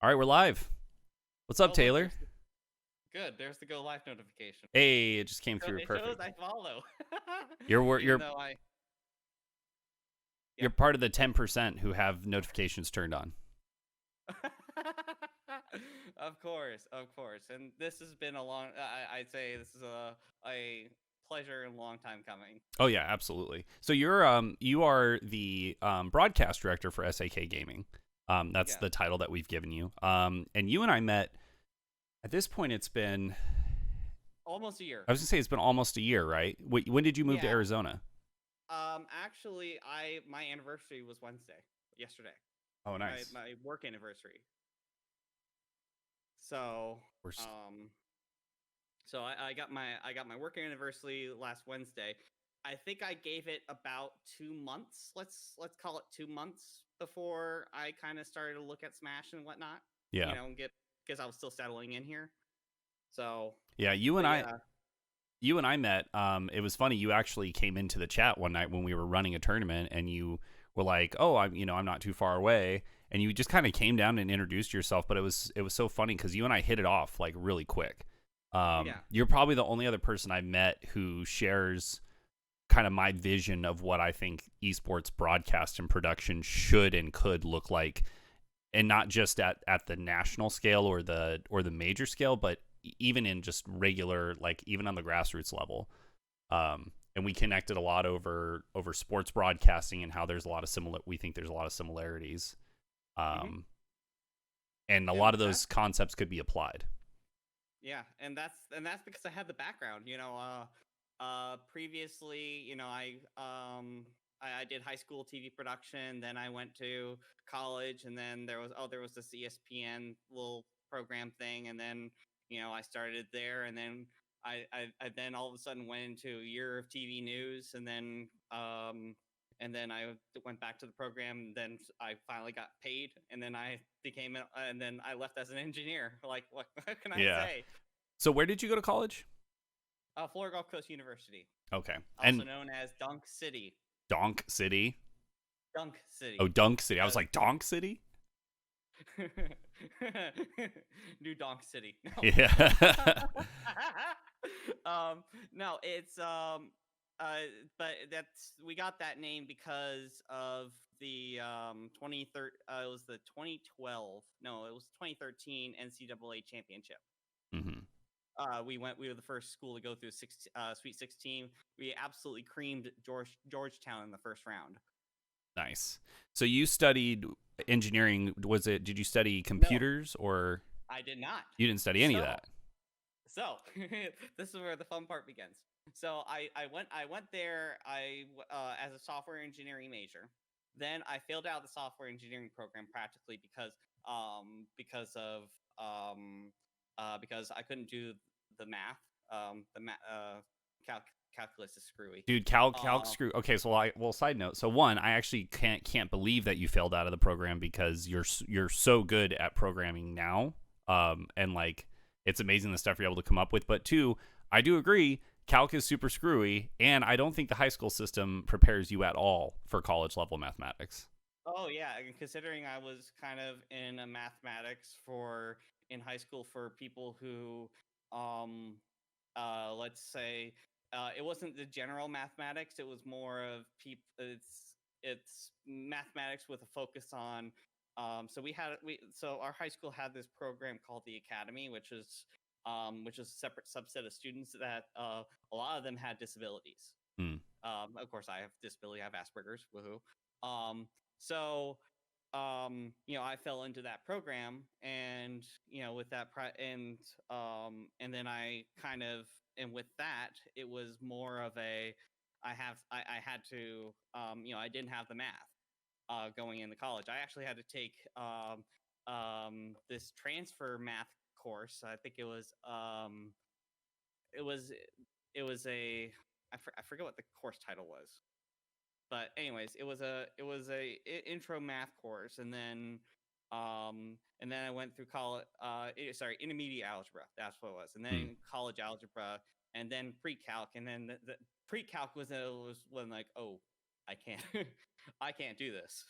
All right, we're live. What's up, Oh, look, Taylor? good. There's the go live notification. Hey, it just came So through it shows perfect. I follow. You're Even you're though yeah. you're part of the 10% who have notifications turned on. Of course. And this has been a long. I'd say this is a pleasure and long time coming. Oh yeah, absolutely. So you are the broadcast director for SAK Gaming. That's Yeah, the title that we've given you. And you and I met. At this point, it's been. almost a year. I was gonna say it's been almost a year, right? When did you move to Yeah. Arizona? Actually, my anniversary was Wednesday, yesterday. Oh, My nice. my work anniversary. So We're st- um I got my work anniversary last Wednesday. I think I gave it about 2 months. Let's call it 2 months before I kind of started to look at Smash and whatnot. yeah, Get because I was still settling in here. So, yeah. You and but I yeah, you and I met. It was funny. You actually came into the chat one night when we were running a tournament, and you were like, "Oh, I'm not too far away," and you just kind of came down and introduced yourself. But it was so funny because you and I hit it off like really quick. yeah, You're probably the only other person I met who shares kind of my vision of what I think esports broadcast and production should and could look like, and not just at the national scale or the major scale, but even in just regular, like even on the grassroots level. And we connected a lot over sports broadcasting and how there's a lot of we think there's a lot of similarities, hmm um, and a lot and of those concepts could be applied. that's because I had the background. Previously, I did high school TV production. Then I went to college, and then there was this ESPN little program thing, and then I started there, and then I then all of a sudden went into a year of TV news, and then I went back to the program. And then I finally got paid, and then and then I left as an engineer. Like, what can I Yeah. say? So where did you go to college? Florida Gulf Coast University, Okay. also And known as Dunk City. Donk City. Dunk Oh, City, Dunk City. I was because like Donk City. New Donk City. Yeah. No, it's but that's we got that name because of the 2013. It was the 2012. No, it was 2013 NCAA championship. hmm We were the first school to go through Sweet 16. We absolutely creamed Georgetown in the first round. Nice. So you studied engineering. Did you study No, computers or I did not. you didn't study any of So that? so this is where the fun part begins. So I went there as a software engineering major. Then I failed out of the software engineering program practically because I couldn't do the math. The calculus is screwy. Dude, calc Um, screw. Okay, so side note. So one, I actually can't believe that you failed out of the program because you're so good at programming now. And like it's amazing the stuff you're able to come up with. But two, I do agree, calc is super screwy, and I don't think the high school system prepares you at all for college level mathematics. Oh yeah, and considering I was kind of in a mathematics for in high school for people who um let's say it wasn't the general mathematics, it was more of it's mathematics with a focus on so our high school had this program called the Academy, which is a separate subset of students that a lot of them had disabilities. Hmm. Of course, I have disability. I have Asperger's. Woohoo! Um, so, I fell into that program, and with that, and then I kind of, and with that, it was more of a, I had to, I didn't have the math going into college. I actually had to take this transfer math course. I think it was, it was a, I forget what the course title was, but anyways, intro math course, and then I went through college. Sorry, intermediate algebra. That's what it was, and Hmm. then college algebra, and then pre-calc, and then the pre-calc was when like, oh, I can't, I can't do this.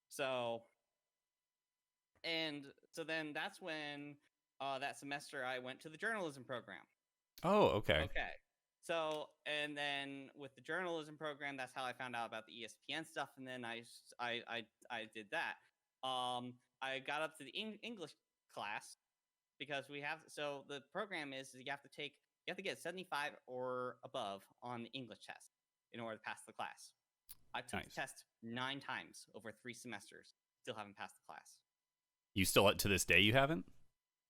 So And so then that's when that semester I went to the journalism program. Oh, okay. Okay. So, and then with the journalism program, that's how I found out about the ESPN stuff. And then I did that. I got up to the English class because we have, so the program is you have to get 75 or above on the English test in order to pass the class. I took the Nice. test 9 times over 3 semesters. Still haven't passed the class. You still, to this day, you haven't?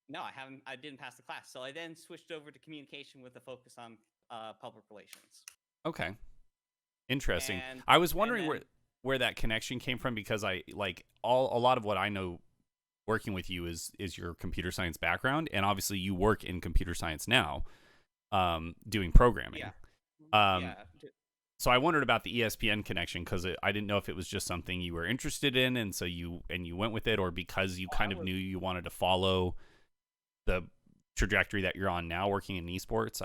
No, I haven't. I didn't pass the class. So I then switched over to communication with a focus on public relations. Okay. Interesting. And I was and wondering then where that connection came from, because I like a lot of what I know working with you is your computer science background, and obviously you work in computer science now, doing programming. yeah, Um, yeah. so I wondered about the ESPN connection, because I didn't know if it was just something you were interested in, and so you went with it, or because you kind of knew you wanted to follow the trajectory that you're on now, working in esports.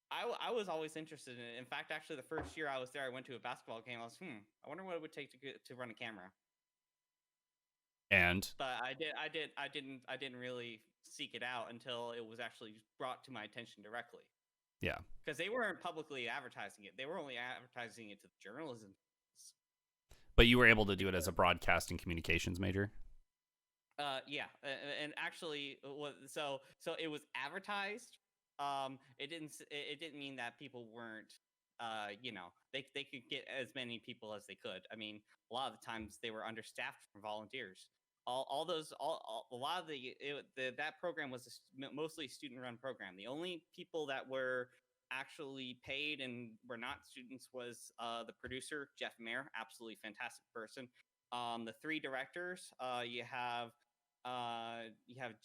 I was always interested in it. In fact, actually, the first year I was there, I went to a basketball game. I was, I wonder what it would take to run a camera. And But I didn't really seek it out until it was actually brought to my attention directly. yeah, Because they weren't publicly advertising it; they were only advertising it to the journalism. but you were able to do it as a broadcast and communications major. Yeah, and actually, so it was advertised. It didn't mean that people weren't, they could get as many people as they could. I mean, a lot of the times they were understaffed from volunteers. A lot of that program was mostly student run program. The only people that were actually paid and were not students was the producer Jeff Mayer, absolutely fantastic person. The 3 directors, you have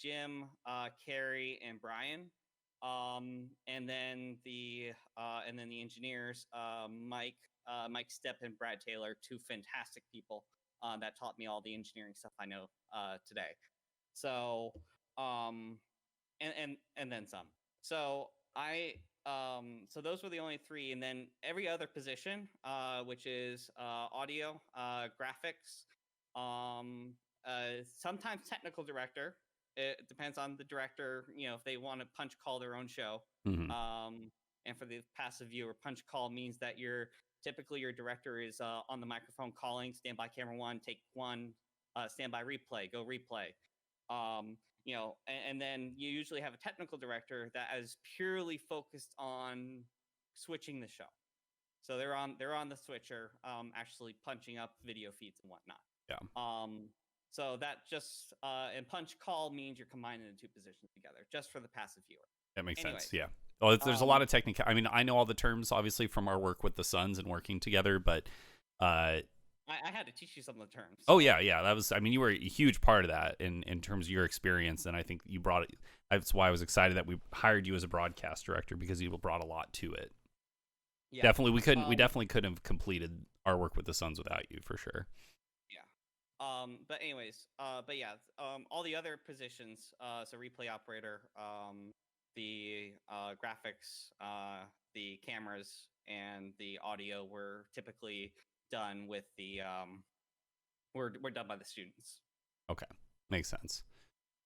Jim, Carrie, and Brian, and then the engineers, Mike Stepp and Brad Taylor, 2 fantastic people that taught me all the engineering stuff I know today. So, um, and then some. So so those were the only 3, and then every other position, which is audio, graphics, sometimes technical director. It depends on the director, if they want to punch call their own show. Mm-hmm. And for the passive viewer, punch call means that typically your director is on the microphone calling, standby camera 1, take 1, standby replay, go replay. And then you usually have a technical director that is purely focused on switching the show. So they're on the switcher, actually punching up video feeds and whatnot. Yeah. So that just and punch call means you're combining the 2 positions together, just for the passive viewer. That makes Anyways, sense. Yeah. Well, there's a lot of technical. I mean, I know all the terms, obviously, from our work with the Suns and working together, but I had to teach you some of the terms. Oh yeah, yeah. That was. I mean, you were a huge part of that in terms of your experience, and I think you brought it. That's why I was excited that we hired you as a broadcast director, because you brought a lot to it. Yeah. Definitely, we definitely couldn't have completed our work with the Suns without you, for sure. But anyways, but yeah, all the other positions, so replay operator, the graphics, the cameras, and the audio were typically done with the were done by the students. Okay, makes sense.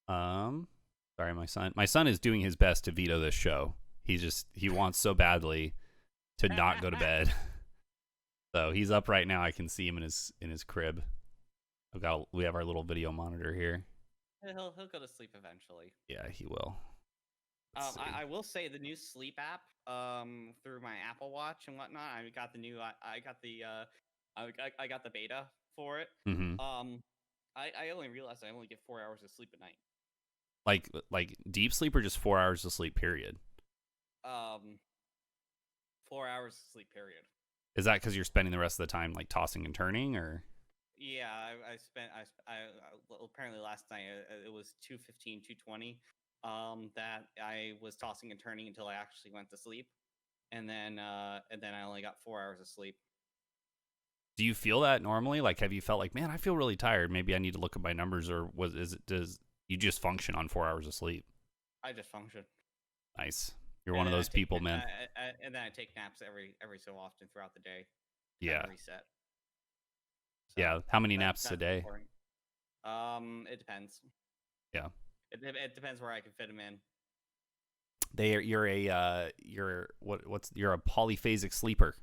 Sorry, my son is doing his best to veto this show. He wants so badly to not go to bed. So he's up right now. I can see him in his crib. We have our little video monitor here. He'll go to sleep eventually. Yeah, he will. I will say the new sleep app through my Apple Watch and whatnot. I got the beta for it. Mm-hmm. I only realized I only get 4 hours of sleep a night. Like deep sleep, or just 4 hours of sleep period? 4 hours of sleep period. Is that because you're spending the rest of the time like tossing and turning, or? Yeah, apparently last night it was 2:15, 2:20 that I was tossing and turning until I actually went to sleep, and then I only got 4 hours of sleep. Do you feel that normally? Like, have you felt like, man, I feel really tired, maybe I need to look at my numbers, or does you just function on 4 hours of sleep? I just function. Nice. You're one of those people, man. And then I take naps every so often throughout the day. Yeah. Reset. So yeah. How many naps a day? It depends. Yeah. It depends where I can fit them in. You're a polyphasic sleeper.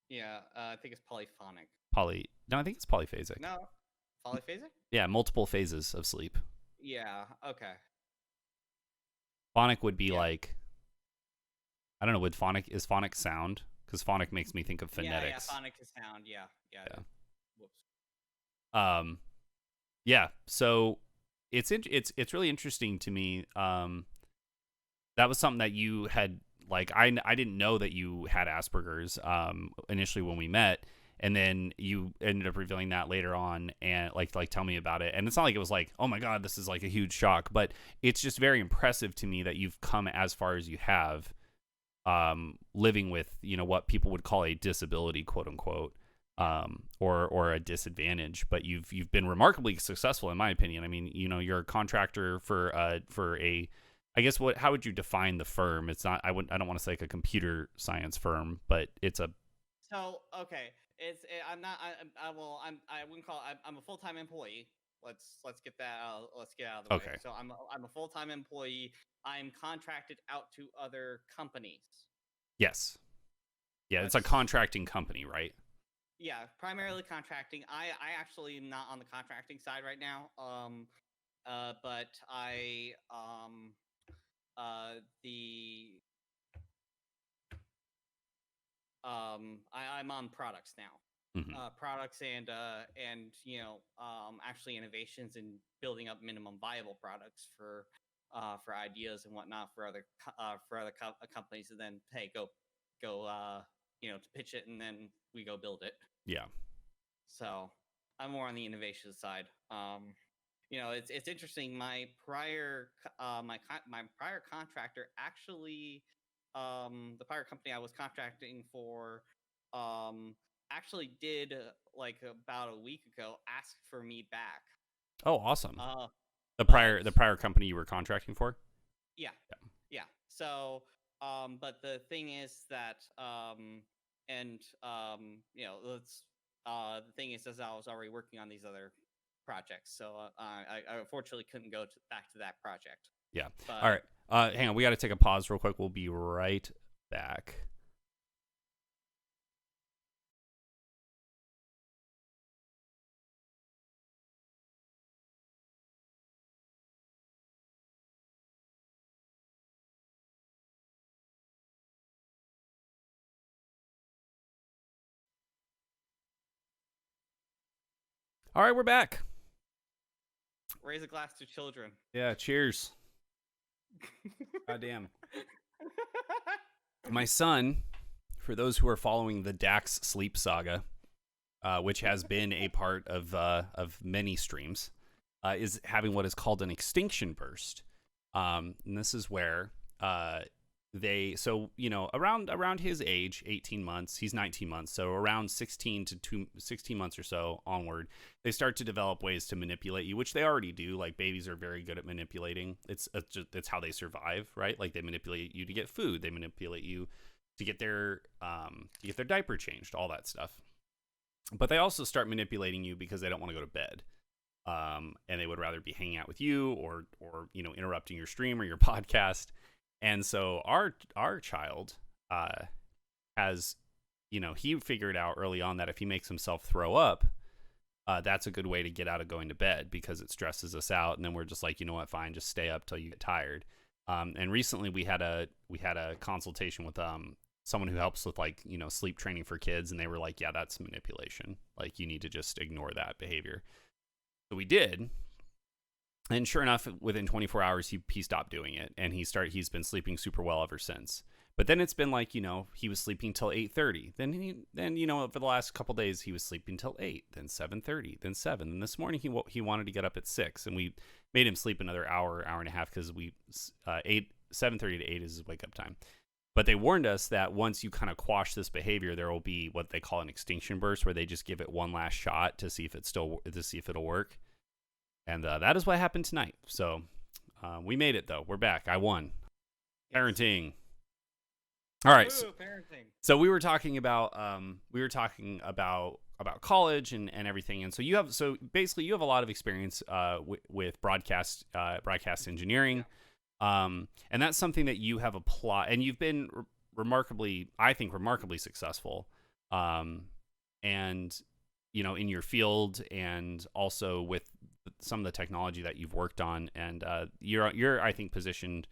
Yeah, I think it's polyphonic. No, I think it's polyphasic. No, polyphasic. Yeah, multiple phases of sleep. Yeah. Okay. Phonic would be Yeah. like, I don't know. Is phonic sound? Because phonic makes me think of phonetics. Yeah, phonic is sound. Yeah. Whoops. Yeah. So it's really interesting to me. That was something that you had, like, I didn't know that you had Asperger's initially when we met, and then you ended up revealing that later on, and like tell me about it. And it's not like it was like, oh my god, this is like a huge shock, but it's just very impressive to me that you've come as far as you have, living with, what people would call a disability, quote unquote, or a disadvantage. But you've been remarkably successful, in my opinion. I mean, you're a contractor for a, I guess, how would you define the firm? It's not, I don't want to say like a computer science firm, but it's a. So okay, I'm not. I wouldn't call. I'm a full-time employee. Let's get that. Let's get out of the way. So I'm a full-time employee. I'm contracted out to other companies. Yes. Yeah, it's a contracting company, right? Yeah, primarily contracting. I actually am not on the contracting side right now. But I'm on products now. Mm-hmm. Products and actually innovations and building up minimum viable products for ideas and whatnot for other companies, and then hey, go to pitch it, and then we go build it. Yeah. So I'm more on the innovation side. It's interesting. My prior contractor actually, the prior company I was contracting for, actually did like about a week ago ask for me back. Oh, awesome. The but prior company you were contracting for? Yeah. So, but the thing is that, the thing is, as I was already working on these other projects, so I unfortunately couldn't go back to that project. Yeah. But, all right. Hang on. We got to take a pause real quick. We'll be right back. All right, we're back. Raise a glass to children. Yeah, cheers. Goddamn. My son, for those who are following the Dax sleep saga, which has been a part of many streams, is having what is called an extinction burst. And this is where around his age, 18 months, he's 19 months, so around 16 months or so onward, they start to develop ways to manipulate you, which they already do. Like, babies are very good at manipulating. It's how they survive, right? Like, they manipulate you to get food, they manipulate you to get their diaper changed, all that stuff. But they also start manipulating you because they don't want to go to bed. And they would rather be hanging out with you or interrupting your stream or your podcast. And so our child has, he figured out early on that if he makes himself throw up, that's a good way to get out of going to bed, because it stresses us out. And then we're just like, you know what, fine, just stay up till you get tired. And recently we had a consultation with someone who helps with, like, sleep training for kids, and they were like, yeah, that's manipulation. Like, you need to just ignore that behavior. So we did. And sure enough, within 24 hours, he stopped doing it, and he's been sleeping super well ever since. But then it's been like, he was sleeping till 8:30. Then over the last couple days, he was sleeping till 8, then 7:30, then 7. And this morning he wanted to get up at 6, and we made him sleep another hour and a half, because 7:30 to 8 is his wake up time. But they warned us that once you kind of quash this behavior, there will be what they call an extinction burst, where they just give it one last shot to see if it'll work. And that is what happened tonight. So we made it, though. We're back. I won. Yes. Parenting. All right. Ooh, parenting. So we were talking about college and everything. And so basically you have a lot of experience with broadcast engineering, Yeah. and that's something that you have applied, and you've been remarkably, I think, remarkably successful, and in your field, and also with some of the technology that you've worked on, and you're I think positioned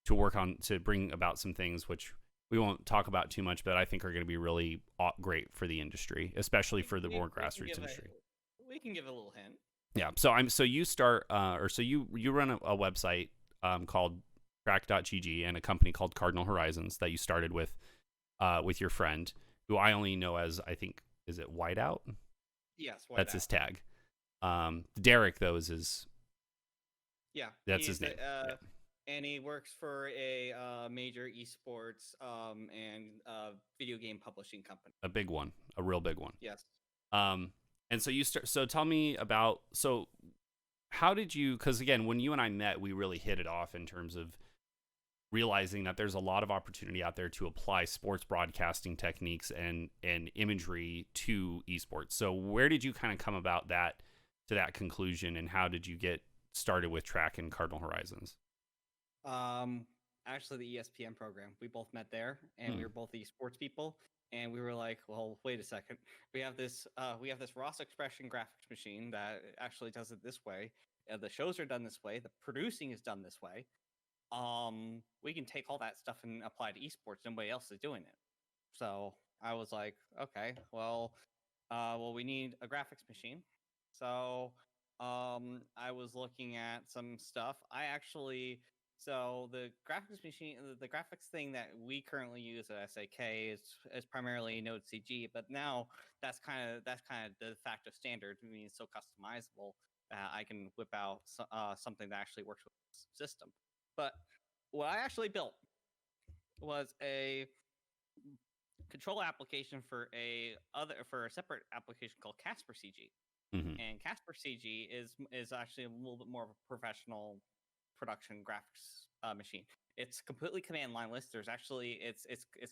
to work on to bring about some things which we won't talk about too much, but I think are going to be really great for the industry, especially for the more grassroots industry. We can give a little hint. Yeah. So you start, or so you run a website called Track.gg, and a company called Cardinal Horizons that you started with your friend, who I only know as, I think, is it Whiteout? Yes, That's Whiteout. his tag. Derek, though, is his. Yeah, That's his name. Yeah. And he works for a major esports and video game publishing company. A big one, a real big one. Yes. Um, and so you start. So tell me about. So how did you? Because again, when you and I met, we really hit it off in terms of realizing that there's a lot of opportunity out there to apply sports broadcasting techniques and imagery to esports. So where did you kind of come about to that conclusion, and how did you get started with Track and Cardinal Horizons? Actually, the ESPN program. We both met there, and we were both esports people. And we were like, well, wait a second. We have this Ross expression graphics machine that actually does it this way. The shows are done this way. The producing is done this way. We can take all that stuff and apply to esports. Nobody else is doing it. So I was like, okay, well, we need a graphics machine. So I was looking at some stuff. So the graphics machine, the graphics thing that we currently use at SAK is primarily Node CG, but now that's kind of the de facto standard. I mean, it's so customizable that I can whip out something that actually works with the system. But what I actually built was a control application for a separate application called Casper CG. Mm-hmm. And Casper CG is actually a little bit more of a professional production graphics machine. It's completely command lineless. There's actually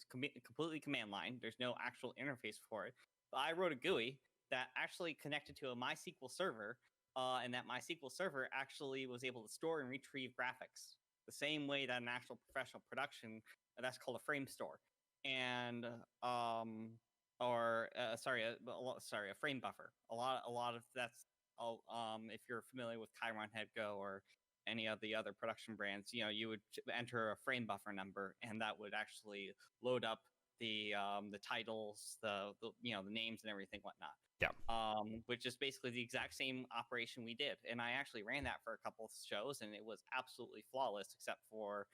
completely command line. There's no actual interface for it. But I wrote a GUI that actually connected to a MySQL server, and that MySQL server actually was able to store and retrieve graphics the same way that an actual professional production, that's called a frame store, and a frame buffer. A lot of that's if you're familiar with Chiron Head Go or any of the other production brands, you would enter a frame buffer number, and that would actually load up the titles, the names and everything whatnot. Yeah. Which is basically the exact same operation we did, and I actually ran that for a couple of shows, and it was absolutely flawless, except for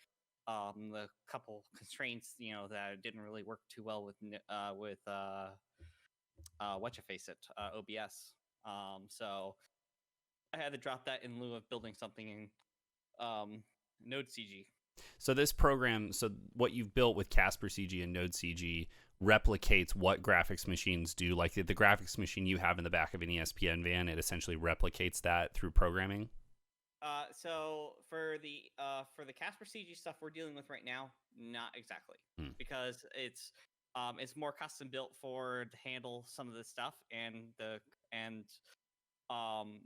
the couple constraints, that didn't really work too well with OBS. So I had to drop that in lieu of building something in Node CG. So this program, so what you've built with Casper CG and Node CG replicates what graphics machines do. Like the graphics machine you have in the back of an ESPN van, it essentially replicates that through programming. So for the Casper CG stuff we're dealing with right now, not exactly, because it's more custom built to handle some of this stuff, and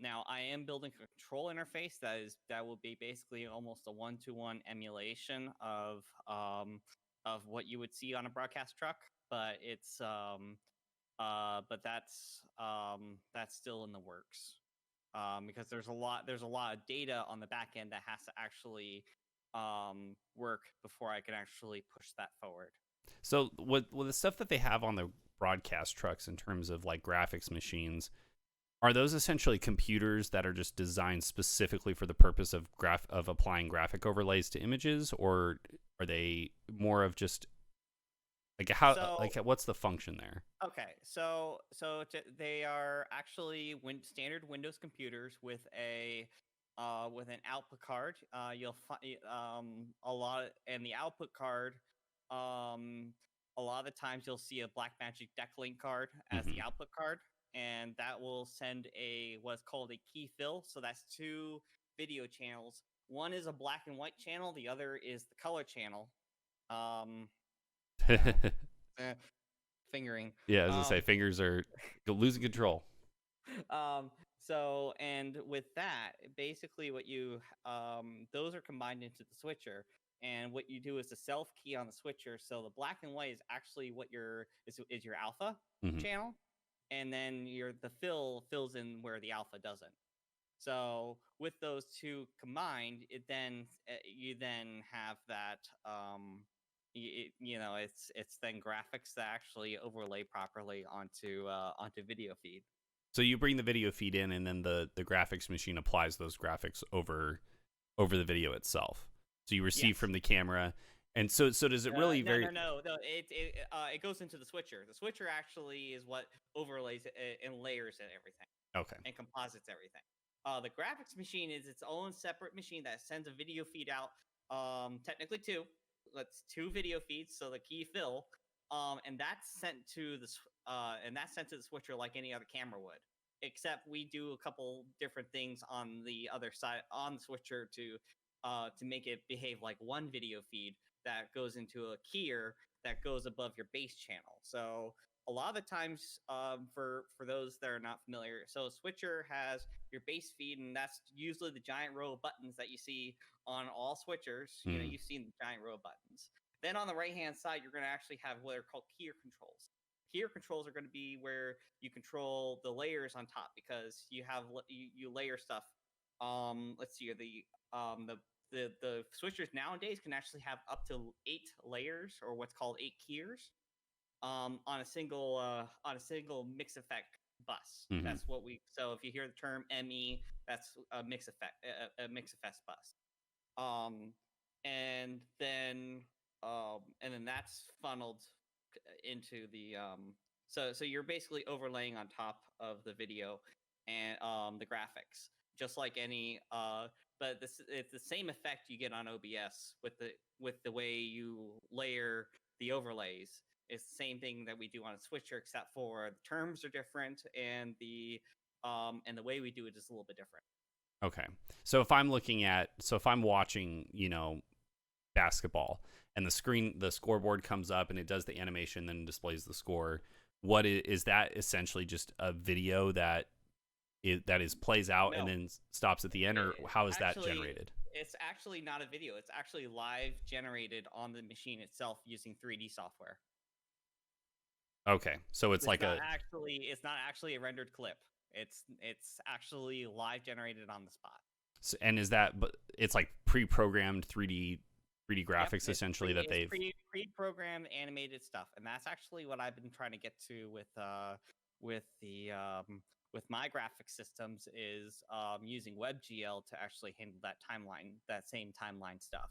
now I am building a control interface that will be basically almost a 1-to-1 emulation of what you would see on a broadcast truck, but that's still in the works. Because there's a lot of data on the back end that has to actually work before I can actually push that forward. So with the stuff that they have on the broadcast trucks in terms of like graphics machines, are those essentially computers that are just designed specifically for the purpose of applying graphic overlays to images, or are they more of just what's the function there? Okay, so they are actually standard Windows computers with an output card. You'll find and the output card. A lot of the times you'll see a Blackmagic Decklink card as the output card, and that will send what's called a key fill. So that's two video channels. One is a black and white channel. The other is the color channel. fingering. Yeah, as I say, fingers are losing control. Um, so, and with that, basically what you those are combined into the switcher. And what you do is the self key on the switcher. So the black and white is actually what is your alpha Hmm. channel, and then the fills in where the alpha doesn't. So with those two combined, you then have that it's then graphics that actually overlay properly onto video feed. So you bring the video feed in, and then the graphics machine applies those graphics over the video itself. So you receive Yes. from the camera, and so does it really No, very? no, no, no. It goes into the switcher. The switcher actually is what overlays it and layers and everything Okay. and composites everything. The graphics machine is its own separate machine that sends a video feed out. Technically two. That's two video feeds, so the key fill. And that's sent to the switcher like any other camera would. Except we do a couple different things on the other side on the switcher to make it behave like one video feed that goes into a keyer that goes above your base channel. So a lot of the times, for those that are not familiar, so a switcher has your base feed, and that's usually the giant row of buttons that you see on all switchers. You know, Mm. you've seen the giant row of buttons. Then on the right hand side, you're going to actually have what are called keyer controls. Keyer controls are going to be where you control the layers on top because you layer stuff. Let's see the switchers nowadays can actually have up to 8 layers or what's called 8 keyers on a single mix effect bus. Hmm. That's what we. So if you hear the term ME, that's a mix effect bus. Um, and then that's funneled into the so you're basically overlaying on top of the video and the graphics, just like any but it's the same effect you get on OBS with the way you layer the overlays. It's the same thing that we do on a switcher, except for the terms are different and the way we do it is a little bit different. Okay. So if I'm watching, basketball, and the scoreboard comes up and it does the animation, then displays the score. Is that essentially just a video that is plays out and No, then stops at the end, or how is that actually, generated? it's actually not a video. It's actually live generated on the machine itself using 3D software. Okay. So it's like a It's not actually a rendered clip. It's actually live generated on the spot. and is that but it's like pre-programmed 3D Yep, graphics essentially that they've pre-programmed animated stuff, and that's actually what I've been trying to get to with the with my graphic systems is using WebGL to actually handle that same timeline stuff.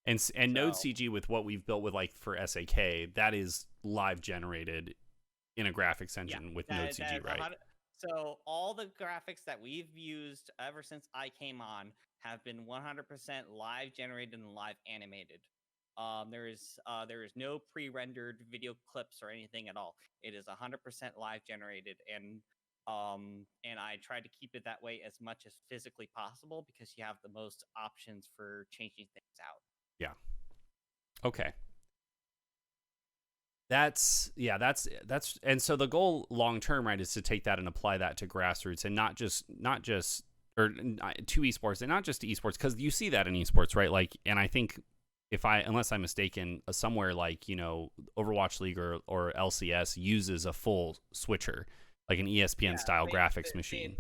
and Node So CG with what we've built with like for SAK, that is live generated in a graphics yeah, engine with Node CG, right? so all the graphics that we've used ever since I came on have been 100% live generated and live animated. There is no pre-rendered video clips or anything at all. It is 100% live generated, and I try to keep it that way as much as physically possible because you have the most options for changing things out. Yeah. Okay. That's and so the goal long term, right, is to take that and apply that to grassroots and not just to esports and not just to esports, because you see that in esports, right? Like, and I think unless I'm mistaken, somewhere like Overwatch League or LCS uses a full switcher, like an ESPN style graphics machine.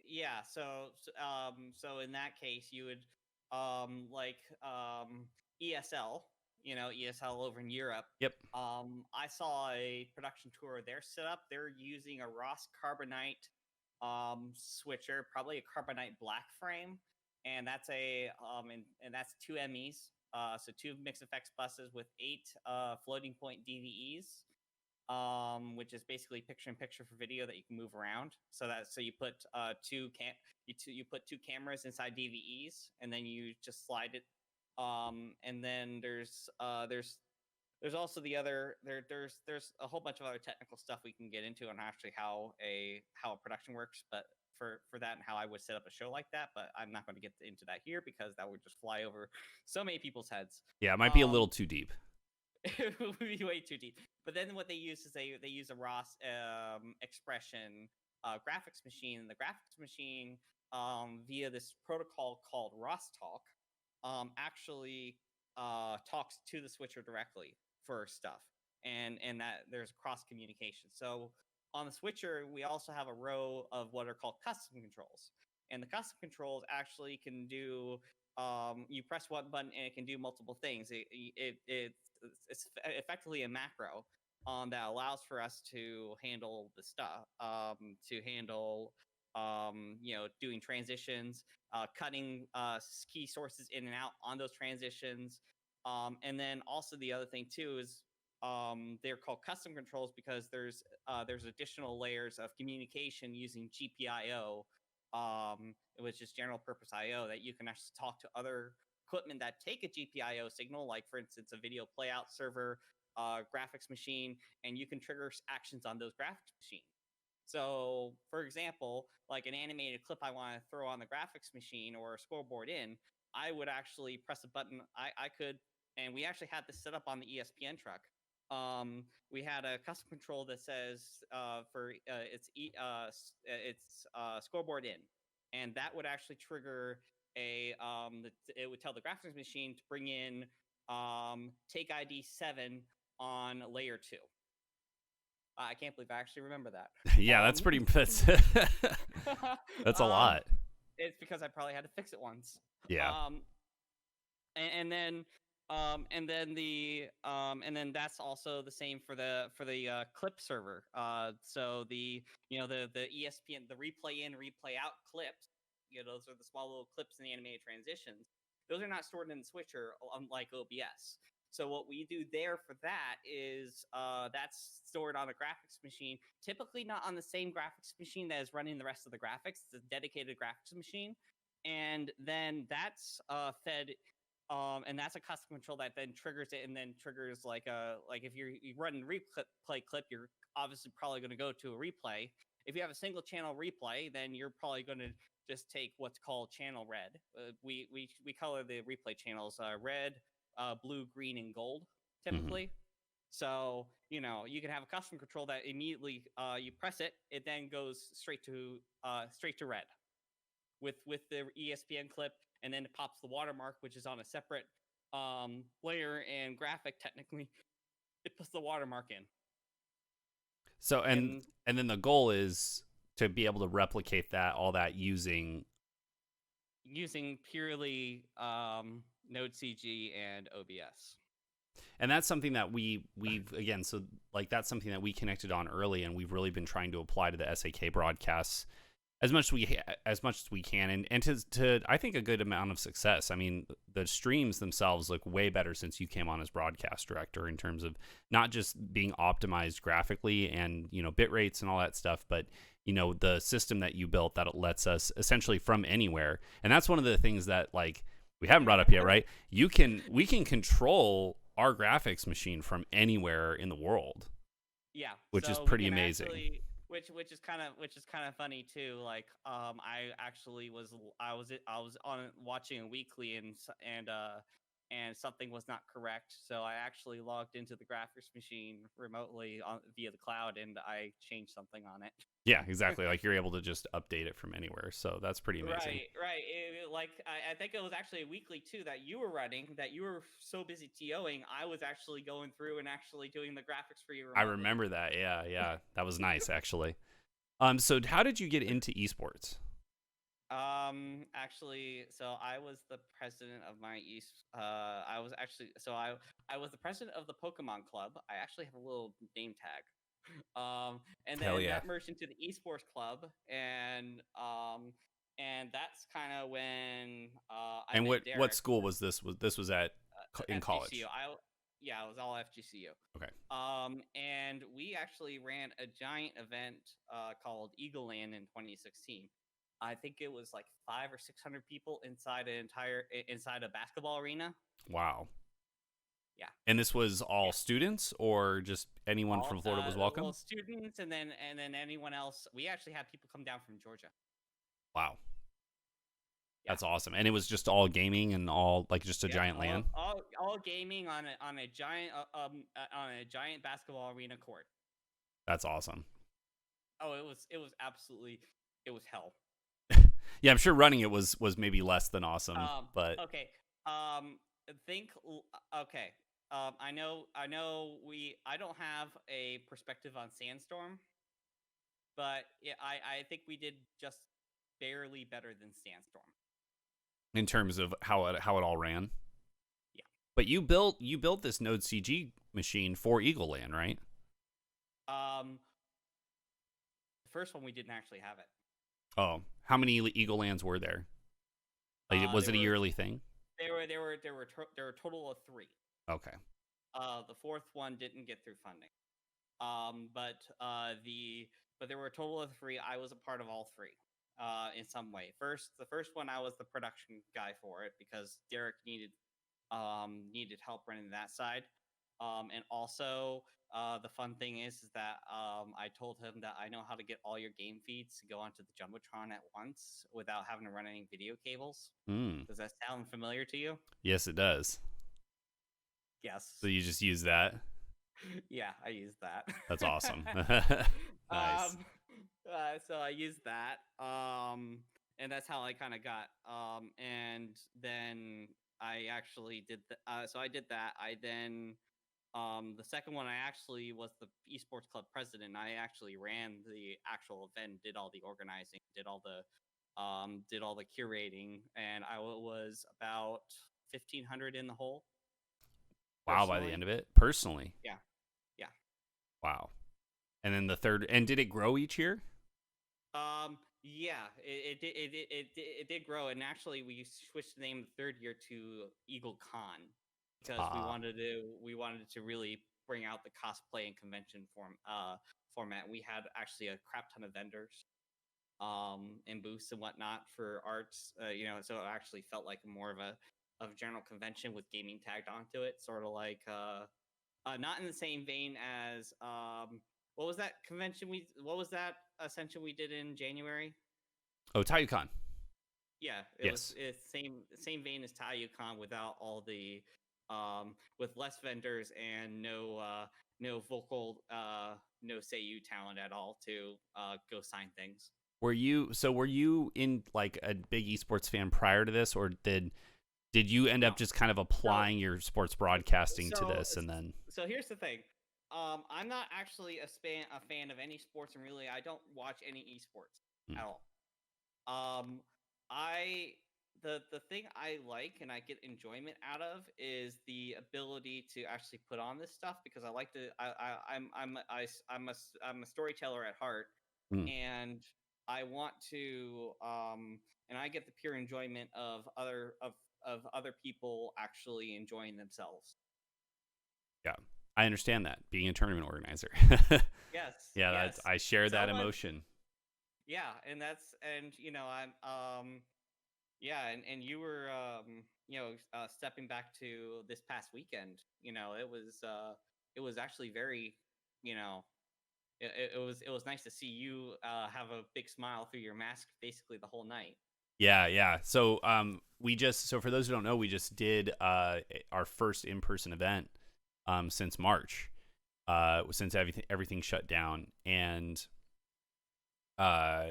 Yeah. So in that case, you would like ESL, ESL over in Europe. Yep. I saw a production tour of their setup. They're using a Ross Carbonite switcher, probably a Carbonite black frame, and that's and that's two MEs. So two mix effects buses with 8 floating point DVEs, which is basically picture in picture for video that you can move around. So you put you put two cameras inside DVEs, and then you just slide it. And then there's also there's a whole bunch of other technical stuff we can get into on actually how a production works, but for that and how I would set up a show like that. But I'm not going to get into that here because that would just fly over so many people's heads. Yeah, it might be a little too deep. It would be way too deep. But then what they use is they use a ROS expression graphics machine, and the graphics machine via this protocol called ROStalk actually talks to the switcher directly for stuff, and that there's cross communication. So on the switcher, we also have a row of what are called custom controls, and the custom controls actually can do. You press one button and it can do multiple things. It's effectively a macro that allows for us to handle the stuff, to handle doing transitions, cutting key sources in and out on those transitions. And then also the other thing too is they're called custom controls because there's additional layers of communication using GPIO, which is general purpose IO, that you can actually talk to other equipment that take a GPIO signal, like for instance a video playout server, graphics machine, and you can trigger actions on those graphics machines. So, for example, like an animated clip I want to throw on the graphics machine or a scoreboard in, I would actually press a button. I could, and we actually had this set up on the ESPN truck. We had a custom control that says for it's scoreboard in, and that would actually trigger it would tell the graphics machine to bring in take ID 7 on layer 2. I can't believe I actually remember that. Yeah, that's pretty. That's a lot. It's because I probably had to fix it once. Yeah. And then and then that's also the same for the clip server. So the ESPN, the replay in, replay out clips. Those are the small little clips in the animated transitions. Those are not stored in the switcher, unlike OBS. So what we do there for that is that's stored on a graphics machine, typically not on the same graphics machine that is running the rest of the graphics. It's a dedicated graphics machine, and then that's fed. And that's a custom control that then triggers it, and then triggers like if you run replay clip, you're obviously probably going to go to a replay. If you have a single channel replay, then you're probably going to just take what's called channel red. We color the replay channels red, blue, green, and gold typically. So you can have a custom control that immediately you press it, it then goes straight to red with the ESPN clip, and then it pops the watermark, which is on a separate layer and graphic. Technically, it puts the watermark in. So and then the goal is to be able to replicate all that using purely Node CG and OBS. And that's something that we've again, so like that's something that we connected on early, and we've really been trying to apply to the SAK broadcasts as much as we can, and to I think a good amount of success. I mean, the streams themselves look way better since you came on as broadcast director, in terms of not just being optimized graphically and bit rates and all that stuff, but the system that you built that lets us essentially from anywhere. And that's one of the things that like we haven't brought up yet, right? We can control our graphics machine from anywhere in the world. Yeah, which is pretty amazing. Actually, which is kind of funny too. Like, I actually was on watching a weekly, and something was not correct, so I actually logged into the graphics machine remotely via the cloud, and I changed something on it. Yeah, exactly. Like you're able to just update it from anywhere, so that's pretty amazing. Right. I think it was actually a weekly too that you were running, that you were so busy TOing. I was actually going through and actually doing the graphics for you remotely. I remember that. Yeah, that was nice actually. So how did you get into esports? Actually, so I was the president of my I was the president of the Pokemon Club. I actually have a little name tag. And then that merged into the Esports Club, and that's kind of when I met Derek. What school was this? This was at in FGCU. college? It was all FGCU. Okay. And we actually ran a giant event called Eagle Land in 2016. I think it was like 500 or 600 people inside a basketball arena. Wow. Yeah. And this was all students, or just anyone from Florida was welcome? Well, students, and then anyone else. We actually had people come down from Georgia. Wow. Yeah. That's awesome. And it was just all gaming and all like just a Yep. giant LAN. All gaming on a giant on a giant basketball arena court. That's awesome. Oh, it was absolutely it was hell. Yeah, I'm sure running it was maybe less than awesome, Um. but Okay. Um. Think. Okay. I know. I don't have a perspective on Sandstorm, but yeah, I think we did just barely better than Sandstorm. in terms of how it all ran. Yeah. But you built this Node CG machine for Eagle Land, right? Um. The first one we didn't actually have it. Oh, how many Eagle Lands were there? Like, was There it a were yearly thing? there were a total of three. Okay. The fourth one didn't get through funding. But there were a total of three. I was a part of all three, in some way. The first one I was the production guy for it because Derek needed help running that side. And also, the fun thing is that I told him that I know how to get all your game feeds to go onto the jumbotron at once without having to run any video cables. Hmm. Does that sound familiar to you? Yes, it does. So Yes. you just use that. Yeah, I used that. That's awesome. Nice. um, so I used that. And that's how I kind of got. And then I actually did. So I did that. I then the second one I actually was the esports club president. I actually ran the actual event, did all the organizing, did all the curating, and I was about 1,500 in the hole Wow. By the personally. end of it, personally. Yeah, yeah. Wow. And then the third, and did it grow each year? Yeah, it did grow, and actually we switched the name the third year to Eagle Con because Ah. we wanted to really bring out the cosplay and convention format. We had actually a crap ton of vendors, and booths and whatnot for arts, so it actually felt like more of a general convention with gaming tagged onto it, sort of like not in the same vein as what was that convention what was that ascension we did in January? Oh, Tayukan. Yeah, Yes. it's same vein as TayuCon without all the with less vendors and no vocal no Seiyu talent at all to go sign things. Were you in like a big esports fan prior to this, or did you end up No. just kind of So applying your sports broadcasting to so this and then so here's the thing. I'm not actually a fan of any sports, and really I don't watch any esports hmm, at all. Um, I the thing I like and I get enjoyment out of is the ability to actually put on this stuff because I like to. I'm a storyteller at heart, hmm, and I want to. And I get the pure enjoyment of other people actually enjoying themselves. yeah. I understand that being a tournament organizer. Yes, Yeah, that's yes. I share that Someone, emotion. yeah, and that's and I'm yeah, and you were stepping back to this past weekend. It was actually very you know it was nice to see you have a big smile through your mask basically the whole night. Yeah, yeah. So so for those who don't know, we just did our first in-person event since March. Since everything shut down, and uh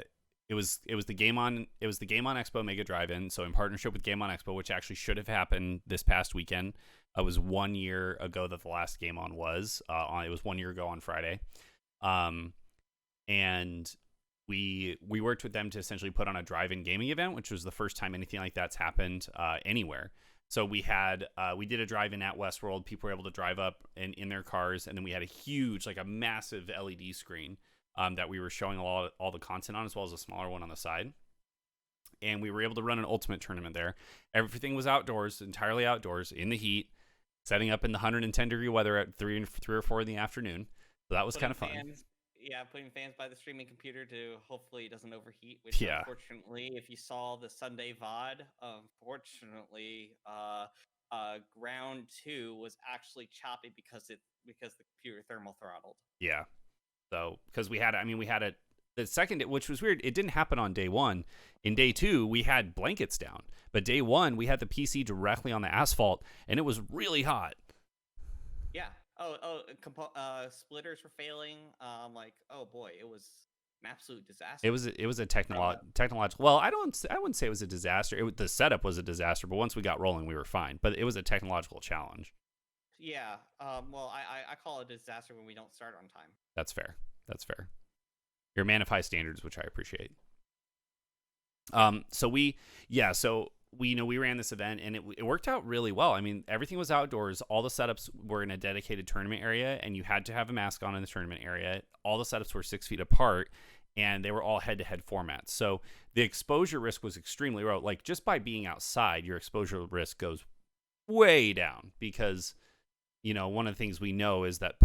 it was the Game On Expo Mega Drive-In, so in partnership with Game On Expo, which actually should have happened this past weekend. It was 1 year ago that the last Game On was. It was 1 year ago on Friday, um, and we worked with them to essentially put on a drive-in gaming event, which was the first time anything like that's happened anywhere. So we did a drive-in at Westworld. People were able to drive up in their cars, and then we had a huge, like a massive LED screen that we were showing all the content on, as well as a smaller one on the side. And we were able to run an ultimate tournament there. Everything was outdoors, entirely outdoors, in the heat, setting up in the 110-degree weather at 3 or 4 in the afternoon. So that was kind Putting of fun. fans, yeah, putting fans by the streaming computer to hopefully it doesn't overheat. Which Yeah, unfortunately, if you saw the Sunday VOD, unfortunately, round 2 was actually choppy because the computer thermal throttled. yeah. So because we had it the second, which was weird, it didn't happen on day one. In day two, we had blankets down, but day one we had the PC directly on the asphalt, and it was really hot. Yeah. Splitters were failing. Like, oh boy, it was an absolute disaster. It was a technological. Well, I wouldn't say it was a disaster. The setup was a disaster, but once we got rolling, we were fine. But it was a technological challenge. Yeah. Well, I call it a disaster when we don't start on time. That's fair. That's fair. You're a man of high standards, which I appreciate. So we we ran this event, and it worked out really well. I mean, everything was outdoors. All the setups were in a dedicated tournament area, and you had to have a mask on in the tournament area. All the setups were 6 feet apart, and they were all head-to-head formats. So the exposure risk was extremely low. Like, just by being outside, your exposure risk goes way down because, one of the things we know is that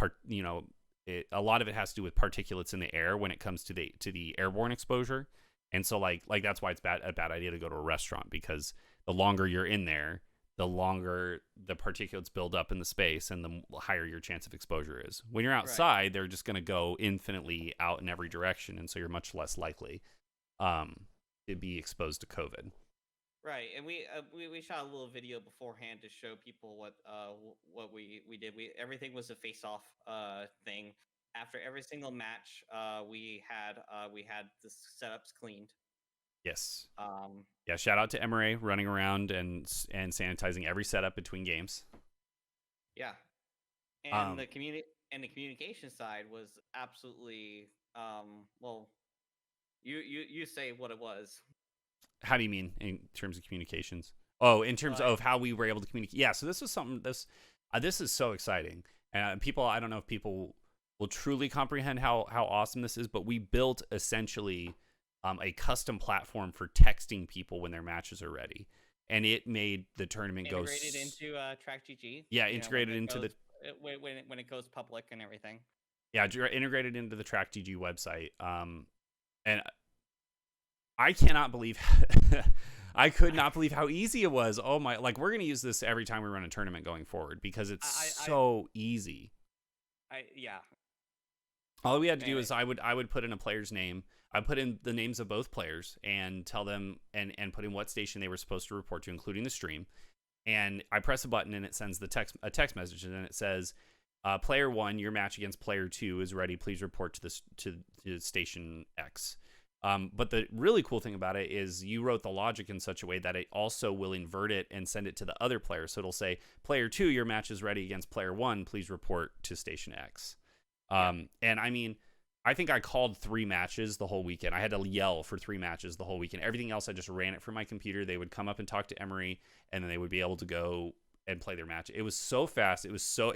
a lot of it has to do with particulates in the air when it comes to the airborne exposure. And so like that's why it's a bad idea to go to a restaurant, because the longer you're in there, the longer the particulates build up in the space, and the higher your chance of exposure is. When you're outside, right, they're just going to go infinitely out in every direction, and so you're much less likely to be exposed to COVID. Right, and we shot a little video beforehand to show people what we did. Everything was a face-off thing. After every single match, we had the setups cleaned. Yes. Yeah. Shout out to Emery running around and sanitizing every setup between games. Yeah, and the communication side was absolutely well. You say what it was. How do you mean in terms of communications? Oh, in terms of how we were able to communicate. Yeah. So this was something. This is so exciting, and people. I don't know if people will truly comprehend how awesome this is, but we built essentially a custom platform for texting people when their matches are ready, and it made the tournament integrated into TrackGG. Yeah, integrated into when it goes public and everything. Yeah, integrated into the TrackGG website. And I cannot believe I could not believe how easy it was. Oh my! Like, we're gonna use this every time we run a tournament going forward because it's so easy. Yeah. All we had to do is I would put in a player's name. I put in the names of both players and tell them and put in what station they were supposed to report to, including the stream. And I press a button and it sends a text message, and then it says, "Player 1, your match against player 2 is ready. Please report to station X." But the really cool thing about it is you wrote the logic in such a way that it also will invert it and send it to the other player. So it'll say, "Player 2, your match is ready against player 1. Please report to station X." And I mean, I think I called 3 matches the whole weekend. I had to yell for 3 matches the whole weekend. Everything else, I just ran it from my computer. They would come up and talk to Emery, and then they would be able to go and play their match. It was so fast. It was so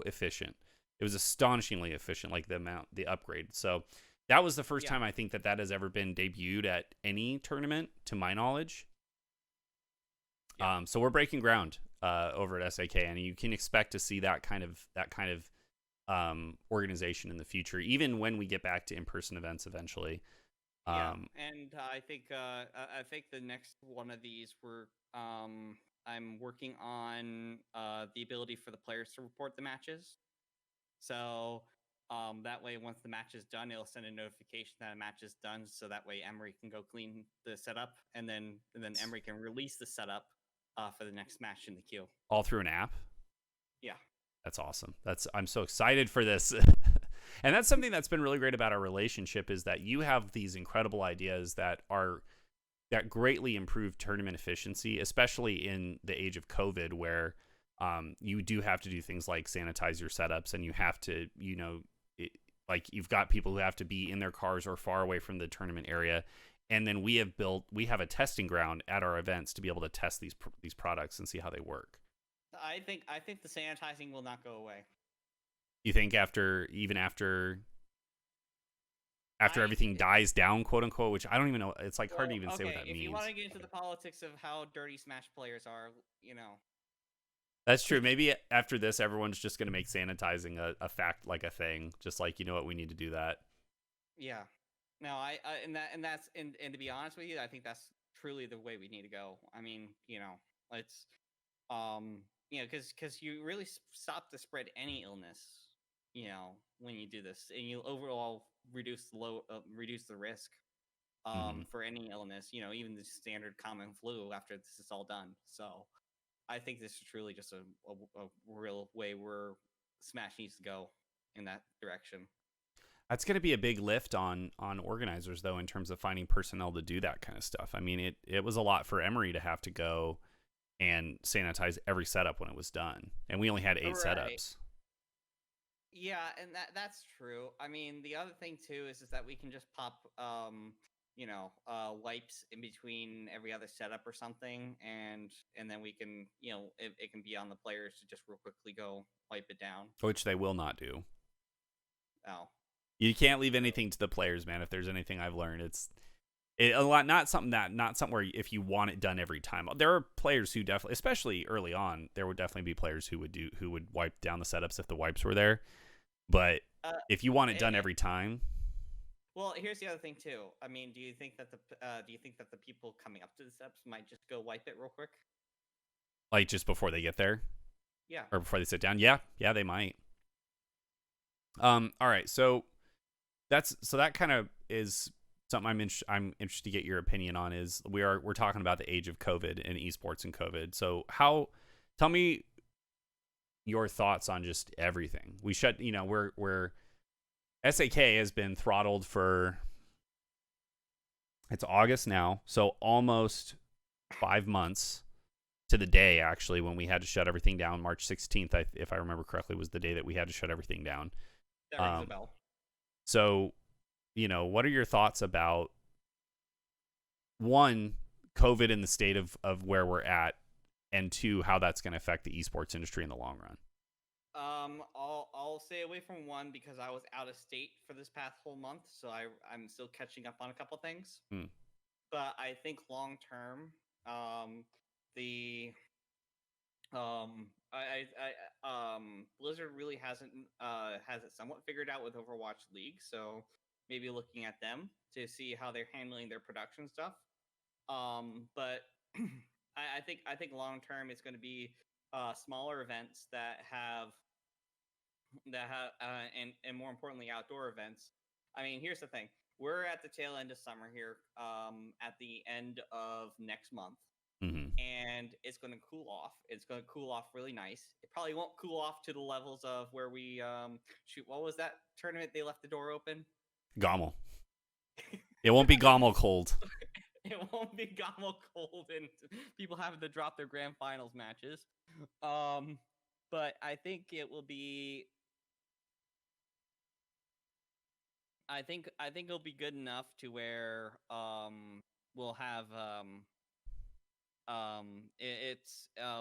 efficient. It was astonishingly efficient, like the upgrade. So that was the first time I think that has ever been debuted at any tournament, to my knowledge. Yeah. So we're breaking ground over at SAK, and you can expect to see that kind of organization in the future, even when we get back to in-person events eventually. And I think the next one of these I'm working on the ability for the players to report the matches. So that way, once the match is done, it'll send a notification that a match is done. So that way, Emery can go clean the setup, and then Emery can release the setup for the next match in the queue. All through an app? Yeah. That's awesome. I'm so excited for this. And that's something that's been really great about our relationship, is that you have these incredible ideas that greatly improve tournament efficiency, especially in the age of COVID, where you do have to do things like sanitize your setups, and you have to, like, you've got people who have to be in their cars or far away from the tournament area. And then we have a testing ground at our events to be able to test these products and see how they work. I think the sanitizing will not go away. You think after everything dies down, quote unquote, which I don't even know. It's like hard to even say what that means. If you want to get into the politics of how dirty Smash players are, That's true. Maybe after this, everyone's just going to make sanitizing a fact, like a thing. Just like, we need to do that. Yeah. No, and to be honest with you, I think that's truly the way we need to go. I mean, let's, because you really stop to spread any illness, when you do this, and you overall reduce the risk Hmm. for any illness. Even the standard common flu after this is all done. So I think this is truly just a real way where Smash needs to go in that direction. That's going to be a big lift on organizers, though, in terms of finding personnel to do that kind of stuff. I mean, it was a lot for Emery to have to go and sanitize every setup when it was done, and we only had 8 Right. setups. Yeah, and that's true. I mean, the other thing too is that we can just pop wipes in between every other setup or something, and then we can, it can be on the players to just real quickly go wipe it down. Which they will not do. Oh, You can't leave true. anything to the players, man. If there's anything I've learned, a lot, not something where if you want it done every time. There are players who definitely, especially early on, there would definitely be players who would wipe down the setups if the wipes were there. But Uh, if you want it done and, every time, well, here's the other thing too. I mean, do you think that the people coming up to the steps might just go wipe it real quick? like just before they get there Yeah. or before they sit down, yeah, they might. All right, so that kind of is something I'm interested to get your opinion on. Is we're talking about the age of COVID and esports and COVID. So tell me your thoughts on just everything. We shut, we're SAK has been throttled for, it's August now, so almost 5 months to the day actually when we had to shut everything down. March 16th, if I remember correctly, was the day that we had to shut everything down. That rings a Um, bell. so what are your thoughts about one, COVID and the state of where we're at, and two, how that's going to affect the esports industry in the long run? I'll stay away from one because I was out of state for this past whole month, so I'm still catching up on a couple things. Hmm. But I think long term, the Blizzard really has it somewhat figured out with Overwatch League, so maybe looking at them to see how they're handling their production stuff. But I think long term it's going to be smaller events and more importantly outdoor events. I mean, here's the thing: we're at the tail end of summer here, at the end of next month, Mm-hmm. and it's going to cool off. It's going to cool off really nice. It probably won't cool off to the levels of where we shoot. What was that tournament? They left the door open. Gommel. It won't be Gommel cold. It won't be Gamo cold and people having to drop their grand finals matches. Um, but I think it will be. I think it'll be good enough to where we'll have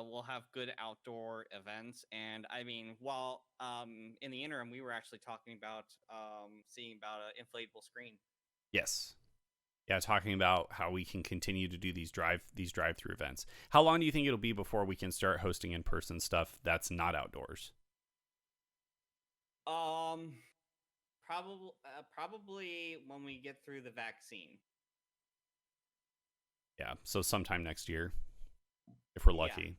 we'll have good outdoor events. And I mean, while in the interim we were actually talking about seeing about an inflatable screen. Yes. Yeah, talking about how we can continue to do these drive-through events. How long do you think it'll be before we can start hosting in-person stuff that's not outdoors? Um, probably when we get through the vaccine. Yeah, so sometime next year if we're Yeah. lucky.